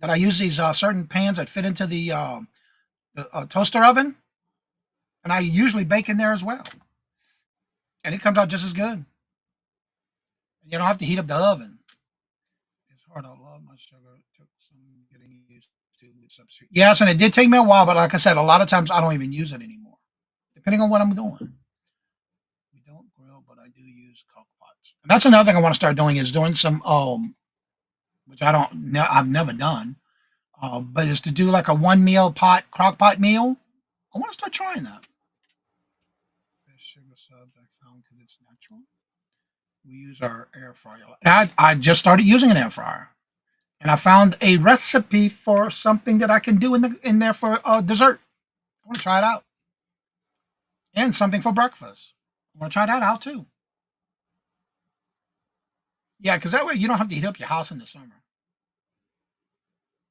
S9: That I use these certain pans that fit into the toaster oven, and I usually bake in there as well, and it comes out just as good. You don't have to heat up the oven. It's hard. I love my sugar. It took some getting used to with substitute. Yes, and it did take me a while, but like I said, a lot of times I don't even use it anymore, depending on what I'm doing. We don't grill, but I do use crock pots. And that's another thing I want to start doing is doing some which I've never done, but is to do like a one meal pot crock pot meal. I want to start trying that. Sugar subs I found because it's natural. We use our air fryer. I just started using an air fryer, and I found a recipe for something that I can do in there for dessert. I want to try it out, and something for breakfast. I want to try that out too. Yeah, because that way you don't have to heat up your house in the summer.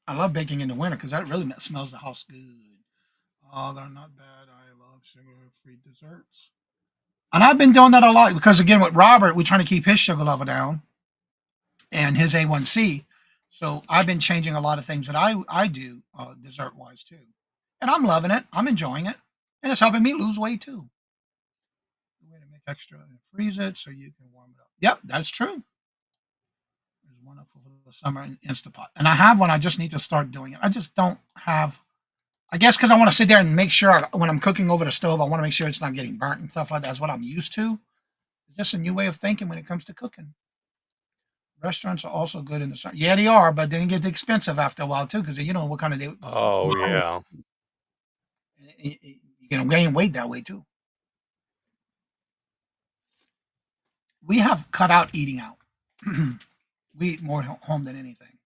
S9: I love baking in the winter because that really smells the house good. Oh, they're not bad. I love sugar-free desserts. And I've been doing that a lot because, again, with Robert, we're trying to keep his sugar level down and his A1C. So I've been changing a lot of things that I do dessert-wise too. And I'm loving it. I'm enjoying it. And it's helping me lose weight too. The way to make extra and freeze it so you can warm it up. Yep, that's true. There's one for the summer in Instapot. And I have one. I just need to start doing it. I just don't have, I guess because I want to sit there and make sure when I'm cooking over the stove, I want to make sure it's not getting burnt and stuff like that. That's what I'm used to. It's just a new way of thinking when it comes to cooking. Restaurants are also good in the summer. Yeah, they are, but they get expensive after a while too because you know what kind of they.
S8: Oh, yeah.
S9: You can gain weight that way too. We have cut out eating out. We eat more home than anything.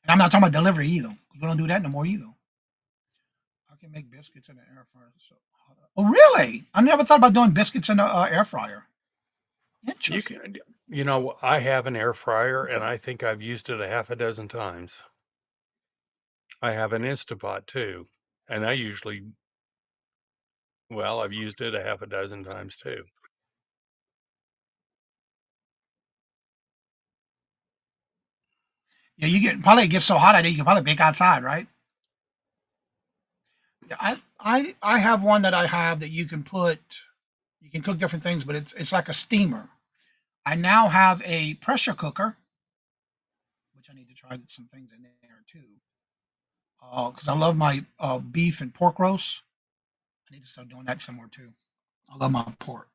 S9: And I'm not talking about delivery either, because we don't do that no more either. I can make biscuits in the air fryer. So, oh, really? I never thought about doing biscuits in the air fryer.
S8: You
S9: Interesting.
S8: can, you know, I have an air fryer, and I think I've used it a half a dozen times. I have an Instapot too, and I've used it a half a dozen times too.
S9: Yeah, it gets so hot out there you can probably bake outside, right? Yeah, I have one that I have that you can cook different things, but it's like a steamer. I now have a pressure cooker, which I need to try some things in there too. Because I love my beef and pork roast. I need to start doing that somewhere too. I love my pork.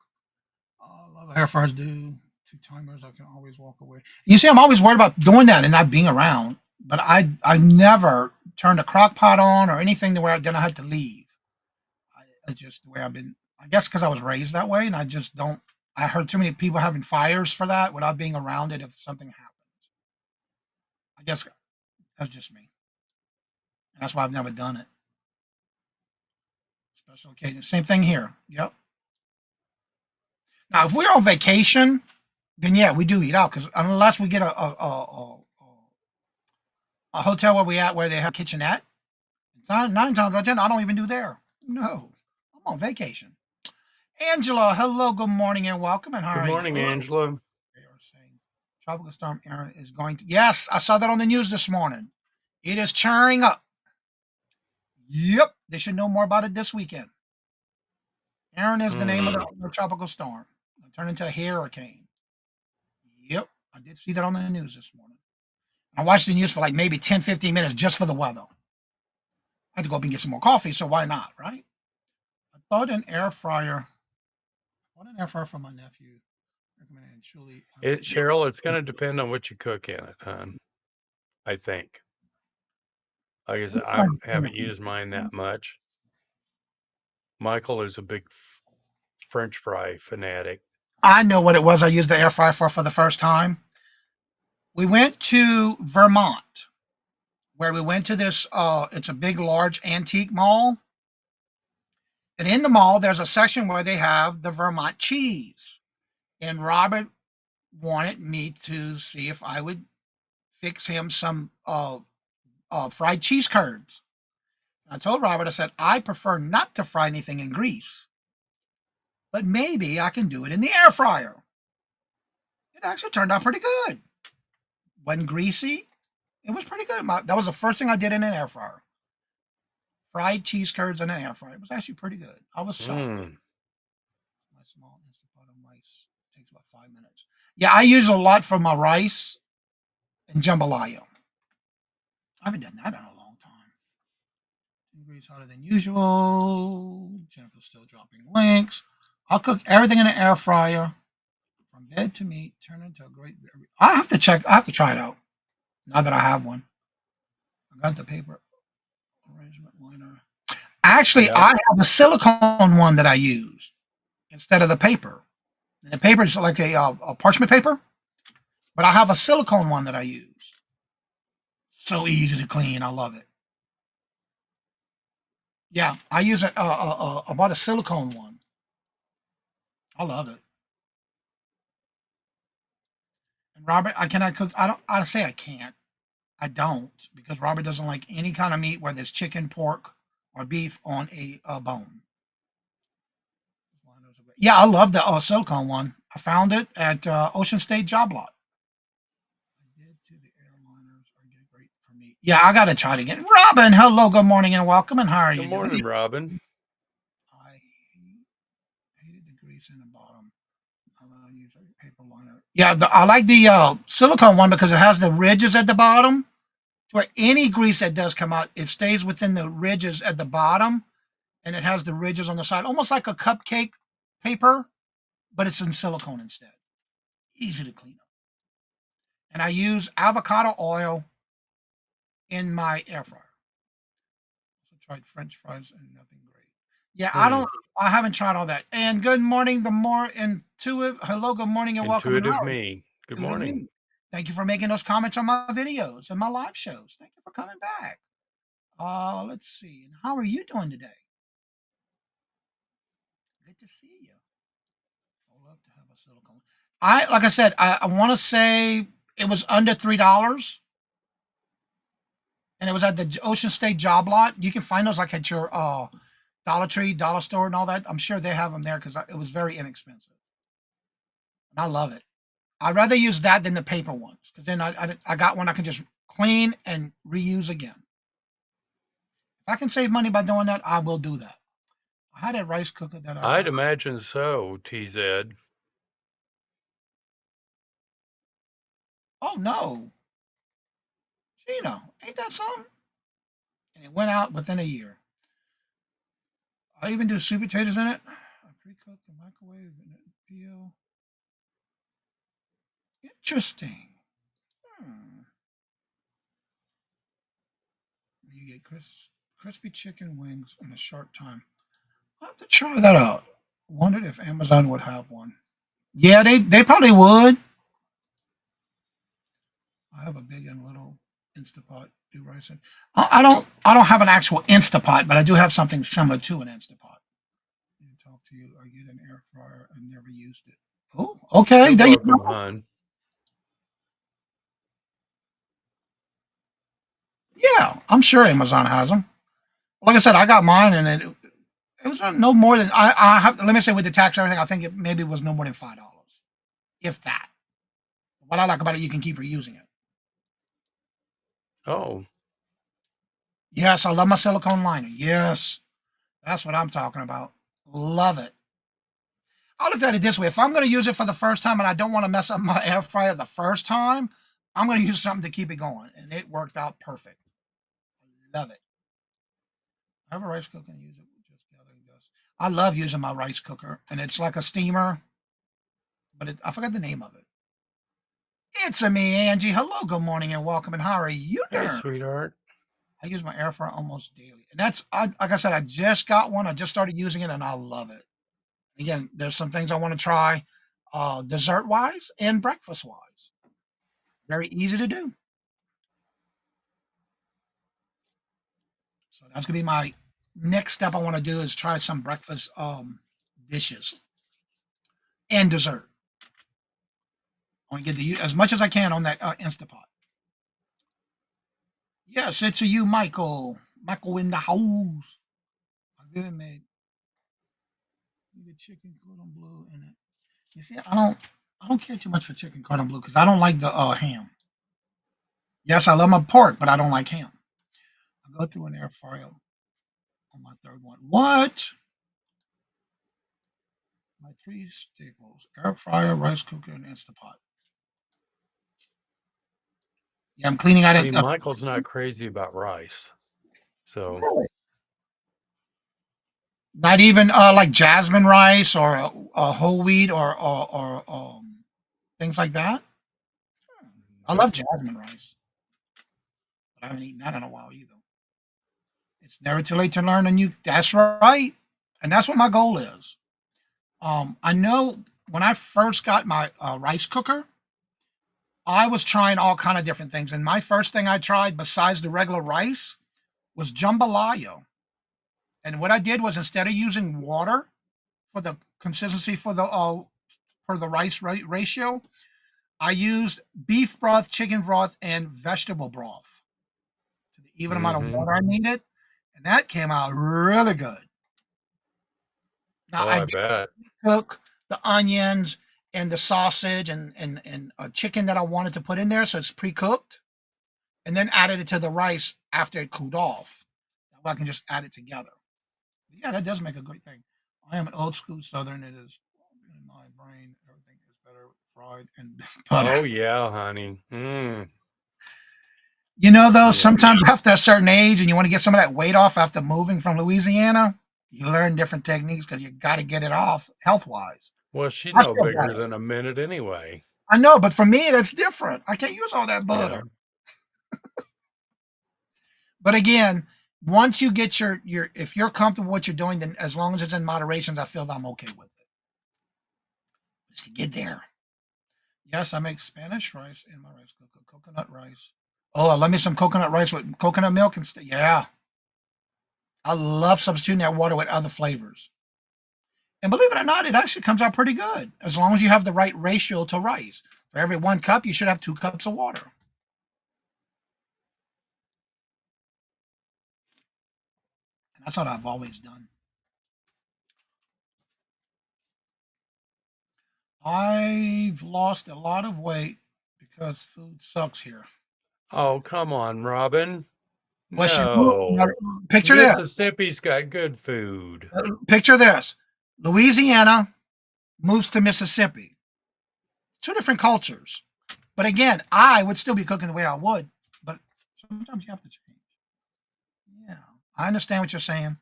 S9: I love air fryers. Do two timers. I can always walk away. You see, I'm always worried about doing that and not being around. But I never turn the crock pot on or anything to where then I had to leave. It's just the way I've been. I guess because I was raised that way, and I just don't. I heard too many people having fires for that without being around it if something happens. I guess that's just me, and that's why I've never done it. Special occasion, same thing here. Yep. Now, if we're on vacation, then yeah, we do eat out because unless we get a hotel where we at where they have a kitchenette, nine times out of ten, I don't even do there. No, I'm on vacation. Angela, hello, good morning, and welcome. And how
S8: Good
S9: are you?
S8: morning, Angela.
S9: They are saying Tropical Storm Aaron is going to. Yes, I saw that on the news this morning. It is churning up. Yep, they should know more about it this weekend. Aaron is the name of the tropical storm. It'll turn into a hurricane. Yep, I did see that on the news this morning. I watched the news for like maybe 10, 15 minutes just for the weather. I had to go up and get some more coffee, so why not, right? I thought an air fryer. I bought an air fryer for my nephew. Recommended chili.
S8: Cheryl, it's going to depend on what you cook in it, hon. I think. Like I said, I haven't used mine that much. Michael is a big French fry fanatic.
S9: I know what it was I used the air fryer for the first time. We went to Vermont, where we went to this, it's a big, large antique mall. And in the mall, there's a section where they have the Vermont cheese. And Robert wanted me to see if I would fix him some fried cheese curds. I told Robert, I said, I prefer not to fry anything in grease, but maybe I can do it in the air fryer. It actually turned out pretty good. Wasn't greasy. It was pretty good. That was the first thing I did in an air fryer. Fried cheese curds in an air fryer. It was actually pretty good. I was shocked. My small instant pot of rice takes about 5 minutes. Yeah, I use a lot for my rice and jambalaya. I haven't done that in a long time. 10 degrees hotter than usual. Jennifer's still dropping links. I'll cook everything in the air fryer. From bed to meat, turn into a great. I have to check. I have to try it out. Now that I have one, I got the paper arrangement liner. Actually,
S8: Yep.
S9: I have a silicone one that I use instead of the paper. And the paper is like a parchment paper, but I have a silicone one that I use. So easy to clean. I love it. Yeah, I use it. I bought a silicone one. I love it. And Robert, I cannot cook. I don't. I say I can't. I don't because Robert doesn't like any kind of meat where there's chicken, pork, or beef on a bone. Yeah, I love the silicone one. I found it at Ocean State Job Lot. I did to the airliners are great for me. Yeah, I gotta try it again. Robin, hello, good morning, and welcome. And how are you
S8: Good
S9: doing?
S8: morning, Robin.
S9: I hated the grease in the bottom. I use a paper liner. Yeah, I like the silicone one because it has the ridges at the bottom. Where any grease that does come out, it stays within the ridges at the bottom, and it has the ridges on the side, almost like a cupcake paper, but it's in silicone instead. Easy to clean up. And I use avocado oil in my air fryer. Also tried French fries and nothing great. Yeah, I haven't tried all that. And good morning, the more intuitive. Hello, good morning, and welcome.
S8: Intuitive me. Good
S9: Intuitive
S8: morning.
S9: me. Thank you for making those comments on my videos and my live shows. Thank you for coming back. Let's see. And how are you doing today? Good to see you. I love to have a silicone. Like I said, I want to say it was under $3, and it was at the Ocean State Job Lot. You can find those like at your Dollar Tree, Dollar Store, and all that. I'm sure they have them there because it was very inexpensive. And I love it. I'd rather use that than the paper ones because then I got one I can just clean and reuse again. If I can save money by doing that, I will do that. I had a rice cooker that
S8: I'd imagine so, TZ.
S9: Oh no, Gino, ain't that something? And it went out within a year. I even do sweet potatoes in it. I pre-cook the microwave and it peel. Interesting. You get crispy chicken wings in a short time. I'll have to try that out. Wondered if Amazon would have one. Yeah, they probably would. I have a big and little Instapot do rice. I don't have an actual Instapot, but I do have something similar to an Instapot. Talk to you. I get an air fryer. I never used it. Oh, okay.
S8: You're
S9: There you
S8: welcome,
S9: go.
S8: hon.
S9: Yeah, I'm sure Amazon has them. Like I said, I got mine, and it was no more than I have. Let me say with the tax and everything, I think it maybe was no more than $5, if that. What I like about it, you can keep reusing it.
S8: Oh,
S9: Yes, I love my silicone liner. Yes, that's what I'm talking about. Love it. I looked at it this way: if I'm going to use it for the first time and I don't want to mess up my air fryer the first time, I'm going to use something to keep it going, and it worked out perfect. Love it. I have a rice cooker and use it just gathering dust. I love using my rice cooker, and it's like a steamer, but I forgot the name of it. It's a me, Angie. Hello, good morning, and welcome. And how are you
S8: hey,
S9: doing?
S8: sweetheart.
S9: I use my air fryer almost daily, and like I said, I just got one. I just started using it, and I love it. Again, there's some things I want to try, dessert wise and breakfast wise. Very easy to do. So that's gonna be my next step. I want to do is try some breakfast dishes and dessert. I want to get to use as much as I can on that Instapot. Yes, it's a you, Michael. Michael in the house. I did made the chicken cordon bleu in it. You see, I don't care too much for chicken cordon bleu because I don't like the ham. Yes, I love my pork, but I don't like ham. I go through an air fryer on my third one. What? My three staples: air fryer, rice cooker, and Instapot. Yeah, I'm cleaning out it.
S8: See, Michael's not crazy about rice. So,
S9: Really? Not even like jasmine rice or a whole wheat or things like that. I love
S8: nope.
S9: jasmine rice, but I haven't eaten that in a while either. It's never too late to learn a new. That's right, and that's what my goal is. I know when I first got my rice cooker, I was trying all kind of different things, and my first thing I tried besides the regular rice was jambalaya. And what I did was instead of using water for the consistency for the rice ratio, I used beef broth, chicken broth, and vegetable broth to the even amount of
S8: Mm-hmm.
S9: water I needed, and that came out really good. Now
S8: Oh,
S9: I
S8: I
S9: did
S8: bet.
S9: cook the onions and the sausage and chicken that I wanted to put in there, so it's pre-cooked, and then added it to the rice after it cooled off. That way I can just add it together. Yeah, that does make a great thing. I am an old school Southern. It is in my brain. Everything is better fried and butter.
S8: Oh, yeah, honey.
S9: Though,
S8: Yeah.
S9: sometimes after a certain age and you want to get some of that weight off after moving from Louisiana, you learn different techniques because you got to get it off health wise.
S8: Well, she's
S9: I
S8: no
S9: feel
S8: bigger
S9: better.
S8: than a minute anyway.
S9: I know, but for me, that's different. I can't use all that
S8: Yeah.
S9: butter. But again, once you get if you're comfortable with what you're doing, then as long as it's in moderation, I feel that I'm okay with it. Just to get there. Yes, I make Spanish rice in my rice cooker, coconut rice. Oh, I love me some coconut rice with coconut milk and stuff. Yeah, I love substituting that water with other flavors. And believe it or not, it actually comes out pretty good as long as you have the right ratio to rice. For every 1 cup, you should have 2 cups of water. And that's what I've always done. I've lost a lot of weight because food sucks here.
S8: Oh, come on, Robin.
S9: What's your
S8: No.
S9: picture this?
S8: Mississippi's got good food.
S9: Picture this. Louisiana moves to Mississippi. Two different cultures. But again, I would still be cooking the way I would, but sometimes you have to change. Yeah, I understand what you're saying.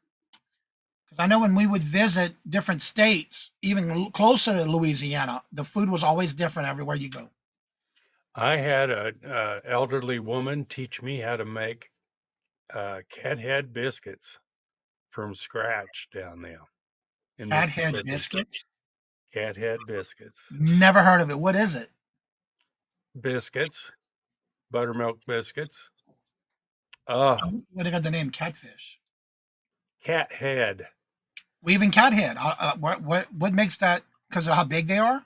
S9: Because I know when we would visit different states, even closer to Louisiana, the food was always different everywhere you go.
S8: I had a elderly woman teach me how to make Cat head biscuits from scratch down there in
S9: Cat head
S8: Mississippi.
S9: biscuits.
S8: Cat head biscuits.
S9: Never heard of it. What is it?
S8: Biscuits, buttermilk biscuits. Oh,
S9: What they got the name catfish?
S8: cat head.
S9: Well, even cat head. What makes that? Because of how big they are?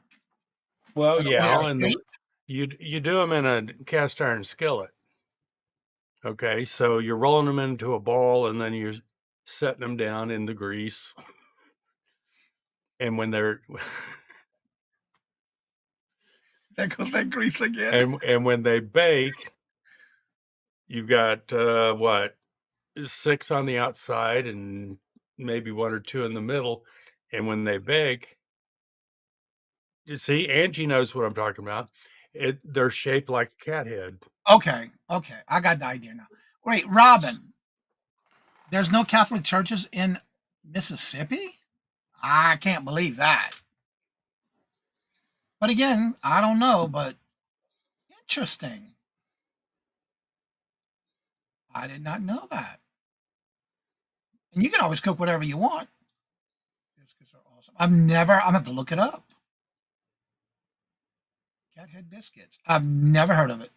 S8: Well,
S9: Or the way
S8: yeah,
S9: they're
S8: and
S9: shaped?
S8: you do them in a cast iron skillet. Okay, so you're rolling them into a ball and then you're setting them down in the grease. And when they're
S9: There goes that grease again.
S8: and when they bake, you've got what, 6 on the outside and maybe 1 or 2 in the middle. And when they bake, you see, Angie knows what I'm talking about. They're shaped like a cat head.
S9: Okay, okay, I got the idea now. Wait, Robin, there's no Catholic churches in Mississippi? I can't believe that. But again, I don't know, but interesting. I did not know that. And you can always cook whatever you want. Biscuits are awesome. I'm gonna have to look it up. Cathead biscuits. I've never heard of it.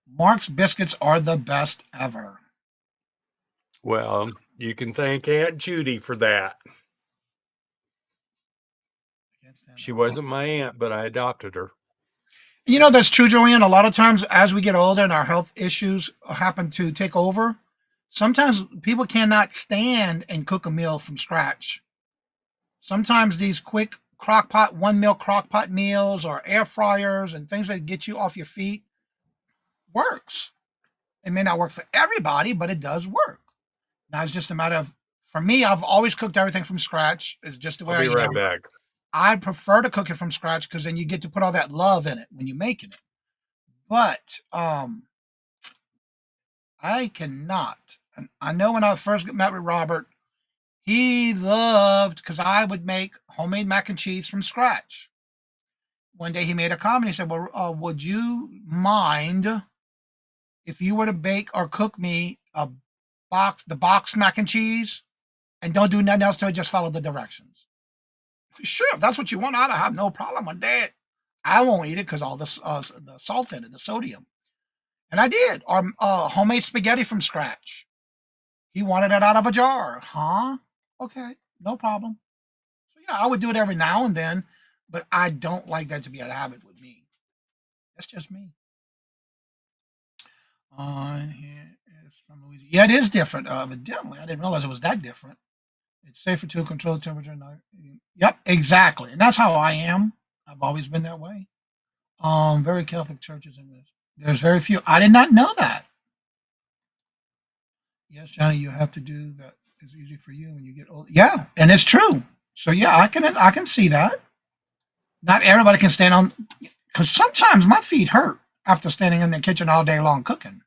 S9: Mark's biscuits are the best ever.
S8: Well, you can thank Aunt Judy for that. She wasn't my aunt, but I adopted her.
S9: You know, that's true, Joanne. A lot of times as we get older and our health issues happen to take over, sometimes people cannot stand and cook a meal from scratch. Sometimes these quick crock pot, 1 meal crock pot meals or air fryers and things that get you off your feet works. It may not work for everybody, but it does work. Now it's just a matter of, for me, I've always cooked everything from scratch. It's just the way
S8: I'll be
S9: I
S8: right
S9: am.
S8: back.
S9: I prefer to cook it from scratch because then you get to put all that love in it when you're making it. But I cannot. And I know when I first met with Robert, he loved, because I would make homemade mac and cheese from scratch. One day he made a comment. He said, "Well, would you mind if you were to bake or cook me the box mac and cheese, and don't do nothing else to it, just follow the directions?" Sure, if that's what you want, I have no problem with that. I won't eat it because all the salt in it, the sodium. And I did. Or homemade spaghetti from scratch. He wanted it out of a jar. Huh? Okay, no problem. So yeah, I would do it every now and then, but I don't like that to be a habit with me. That's just me. On here is from Louisiana. Yeah, it is different. Evidently, I didn't realize it was that different. It's safer to control temperature. Yep, exactly. And that's how I am. I've always been that way. Very Catholic churches in this. There's very few. I did not know that. Yes, Johnny, you have to do that. It's easy for you when you get old. Yeah, and it's true. So yeah, I can see that. Not everybody can stand on, because sometimes my feet hurt after standing in the kitchen all day long cooking.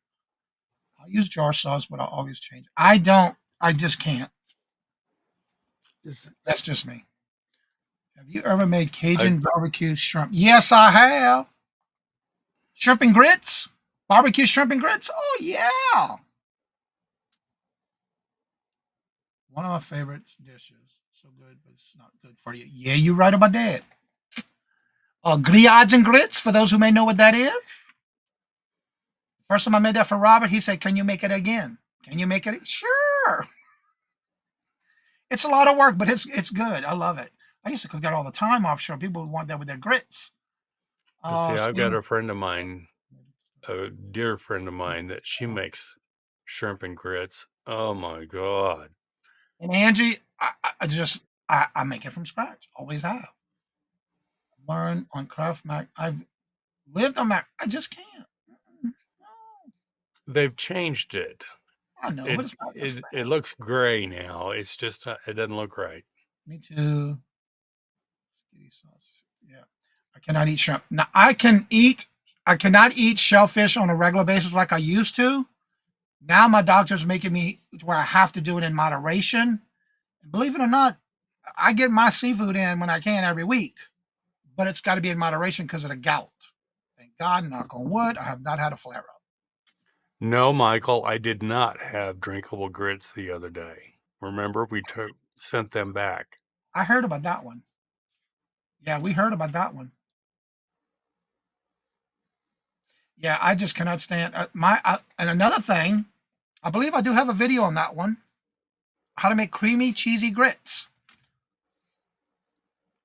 S9: I'll use jar sauce, but I'll always change. I don't. I just can't. That's just me. Have you ever made Cajun barbecue shrimp? Yes, I have. Shrimp and grits, barbecue shrimp and grits. Oh yeah, one of my favorite dishes. So good, but it's not good for you. Yeah, you're right about that. Grillades and grits, for those who may know what that is. First time I made that for Robert, he said, "Can you make it again? Can you make it?" Sure. It's a lot of work, but it's good. I love it. I used to cook that all the time offshore. People would want that with their grits.
S8: See, I've got
S9: Steam-
S8: a friend of mine, a dear friend of mine, that she makes shrimp and grits. Oh my God.
S9: and Angie, I make it from scratch. Always have. Learn on Craft Mac. I've lived on Mac. I just can't. No,
S8: They've changed it.
S9: I know, but
S8: It
S9: it's not the
S8: it
S9: same.
S8: it looks gray now. It's just it doesn't look right.
S9: Me too. Spaghetti sauce. Yeah. I cannot eat shrimp. Now I cannot eat shellfish on a regular basis like I used to. Now my doctor's making me to where I have to do it in moderation. And believe it or not, I get my seafood in when I can every week, but it's got to be in moderation because of the gout. Thank God, knock on wood, I have not had a flare up.
S8: No, Michael, I did not have drinkable grits the other day. Remember, we sent them back.
S9: I heard about that one. Yeah, we heard about that one. Yeah, I just cannot stand and another thing, I believe I do have a video on that one. How to make creamy, cheesy grits.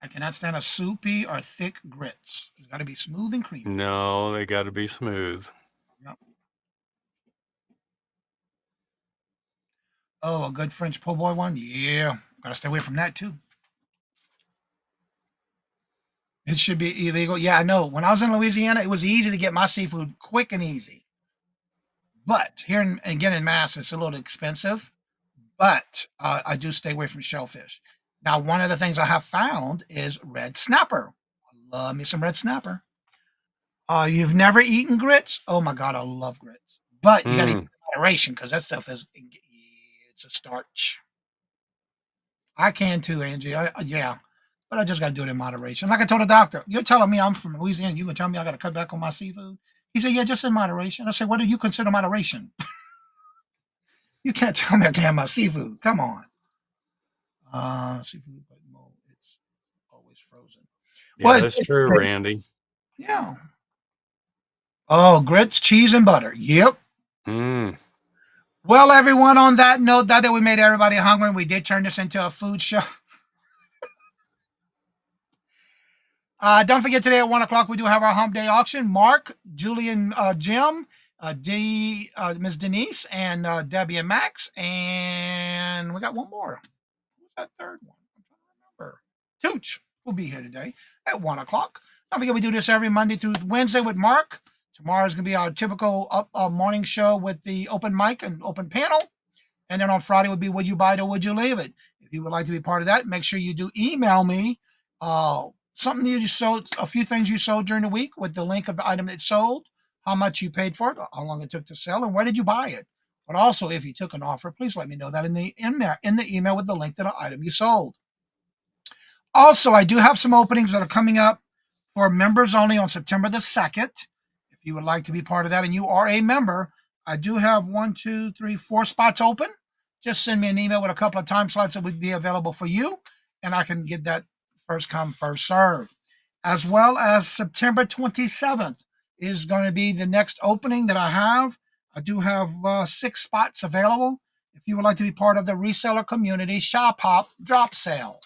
S9: I cannot stand a soupy or thick grits. It's got to be smooth and creamy.
S8: No, they got to be smooth.
S9: Yep. Oh, a good French po' boy one? Yeah. Got to stay away from that too. It should be illegal. Yeah, I know. When I was in Louisiana, it was easy to get my seafood quick and easy. But here again in Mass, it's a little expensive. But I do stay away from shellfish. Now, one of the things I have found is red snapper. I love me some red snapper. You've never eaten grits? Oh my God, I love grits. But you got to eat in moderation because that stuff it's a starch. I can too, Angie. Yeah, but I just got to do it in moderation. Like I told the doctor, you're telling me I'm from Louisiana. You can tell me I got to cut back on my seafood. He said, yeah, just in moderation. I said, what do you consider moderation? You can't tell me I can't have my seafood. Come on. Seafood, but no, it's always frozen.
S8: Yeah,
S9: Well,
S8: that's true, Randy.
S9: yeah. Oh, grits, cheese, and butter. Yep.
S8: Mm.
S9: Well, everyone, on that note, that we made everybody hungry, we did turn this into a food show. Don't forget today at 1:00 we do have our hump day auction. Mark, Julian, Jim, Ms. Denise, and Debbie and Max, and we got one more. Who's that third one? I'm trying to remember. Tooch will be here today at 1:00. Don't forget we do this every Monday through Wednesday with Mark. Tomorrow is going to be our typical morning show with the open mic and open panel. And then on Friday would be Would You Buy It or Would You Leave It? If you would like to be part of that, make sure you do email me something you sold, a few things you sold during the week with the link of the item that sold, how much you paid for it, how long it took to sell, and where did you buy it. But also, if you took an offer, please let me know that in the email with the link to the item you sold. Also, I do have some openings that are coming up for members only on September the 2nd. If you would like to be part of that and you are a member, I do have 4 spots open. Just send me an email with a couple of time slots that would be available for you, and I can get that first come, first serve. As well as September 27th is going to be the next opening that I have. I do have 6 spots available. If you would like to be part of the reseller community shop hop drop sale.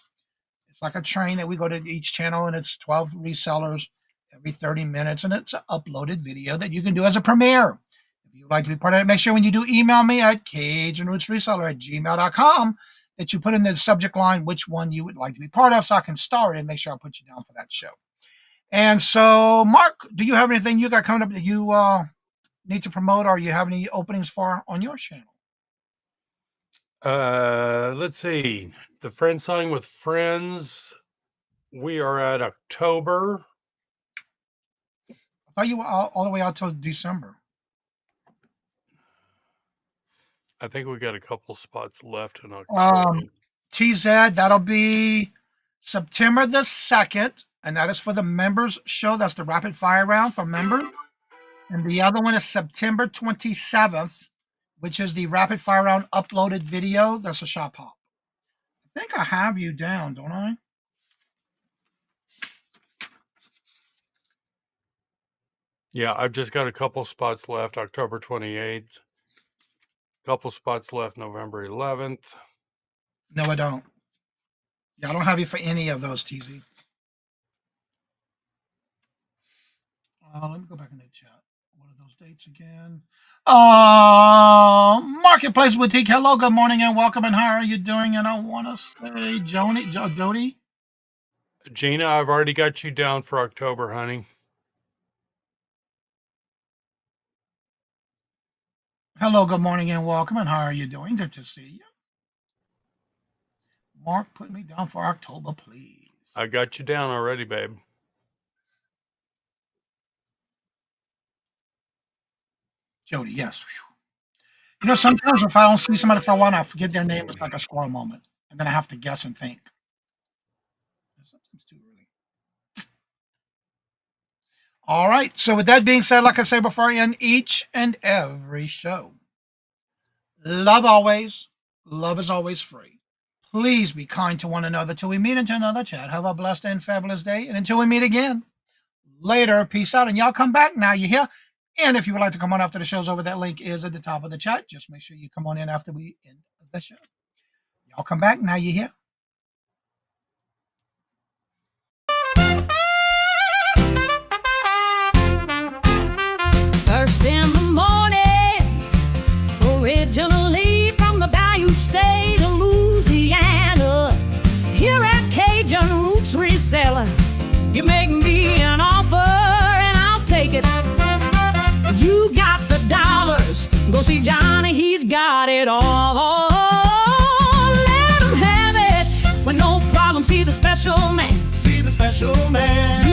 S9: It's like a train that we go to each channel, and it's 12 resellers every 30 minutes, and it's an uploaded video that you can do as a premiere. If you'd like to be part of it, make sure when you do email me at CajunRootsReseller@gmail.com that you put in the subject line which one you would like to be part of so I can star it and make sure I put you down for that show. And so, Mark, do you have anything you got coming up that you need to promote, or you have any openings for on your channel?
S8: Let's see. The Friend Selling with Friends. We are at October.
S9: I thought you were all the way out till December.
S8: I think we got a couple spots left in October.
S9: TZ, that'll be September the 2nd, and that is for the members show. That's the rapid fire round for members. And the other one is September 27th, which is the rapid fire round uploaded video. That's a shop hop. I think I have you down, don't I?
S8: Yeah, I've just got a couple spots left, October 28th. Couple spots left, November 11th.
S9: No, I don't. Yeah, I don't have you for any of those, TZ. Let me go back in the chat. What are those dates again? Marketplace Boutique. Hello, good morning, and welcome. And how are you doing? And I want to say, Jody.
S8: Gina, I've already got you down for October, honey.
S9: Hello, good morning, and welcome. And how are you doing? Good to see you. Mark, put me down for October, please.
S8: I got you down already, babe.
S9: Jody, yes. You know, sometimes if I don't see somebody for a while, I forget their name. It's like a squirrel moment, and then I have to guess and think. Sometimes too early. All right. So with that being said, like I say before, I end each and every show. Love always. Love is always free. Please be kind to one another till we meet into another chat. Have a blessed and fabulous day. And until we meet again, later. Peace out. And y'all come back now, you hear? And if you would like to come on after the show's over, that link is at the top of the chat. Just make sure you come on in after we end the show. Y'all come back now, you hear?
S1: First in the mornings, originally from the Bayou State of Louisiana. Here at Cajun Roots Reseller, you make me an offer and I'll take it. You got the dollars, go see Johnny, he's got it all. Let him have it with no problem. See the special man. See the special man.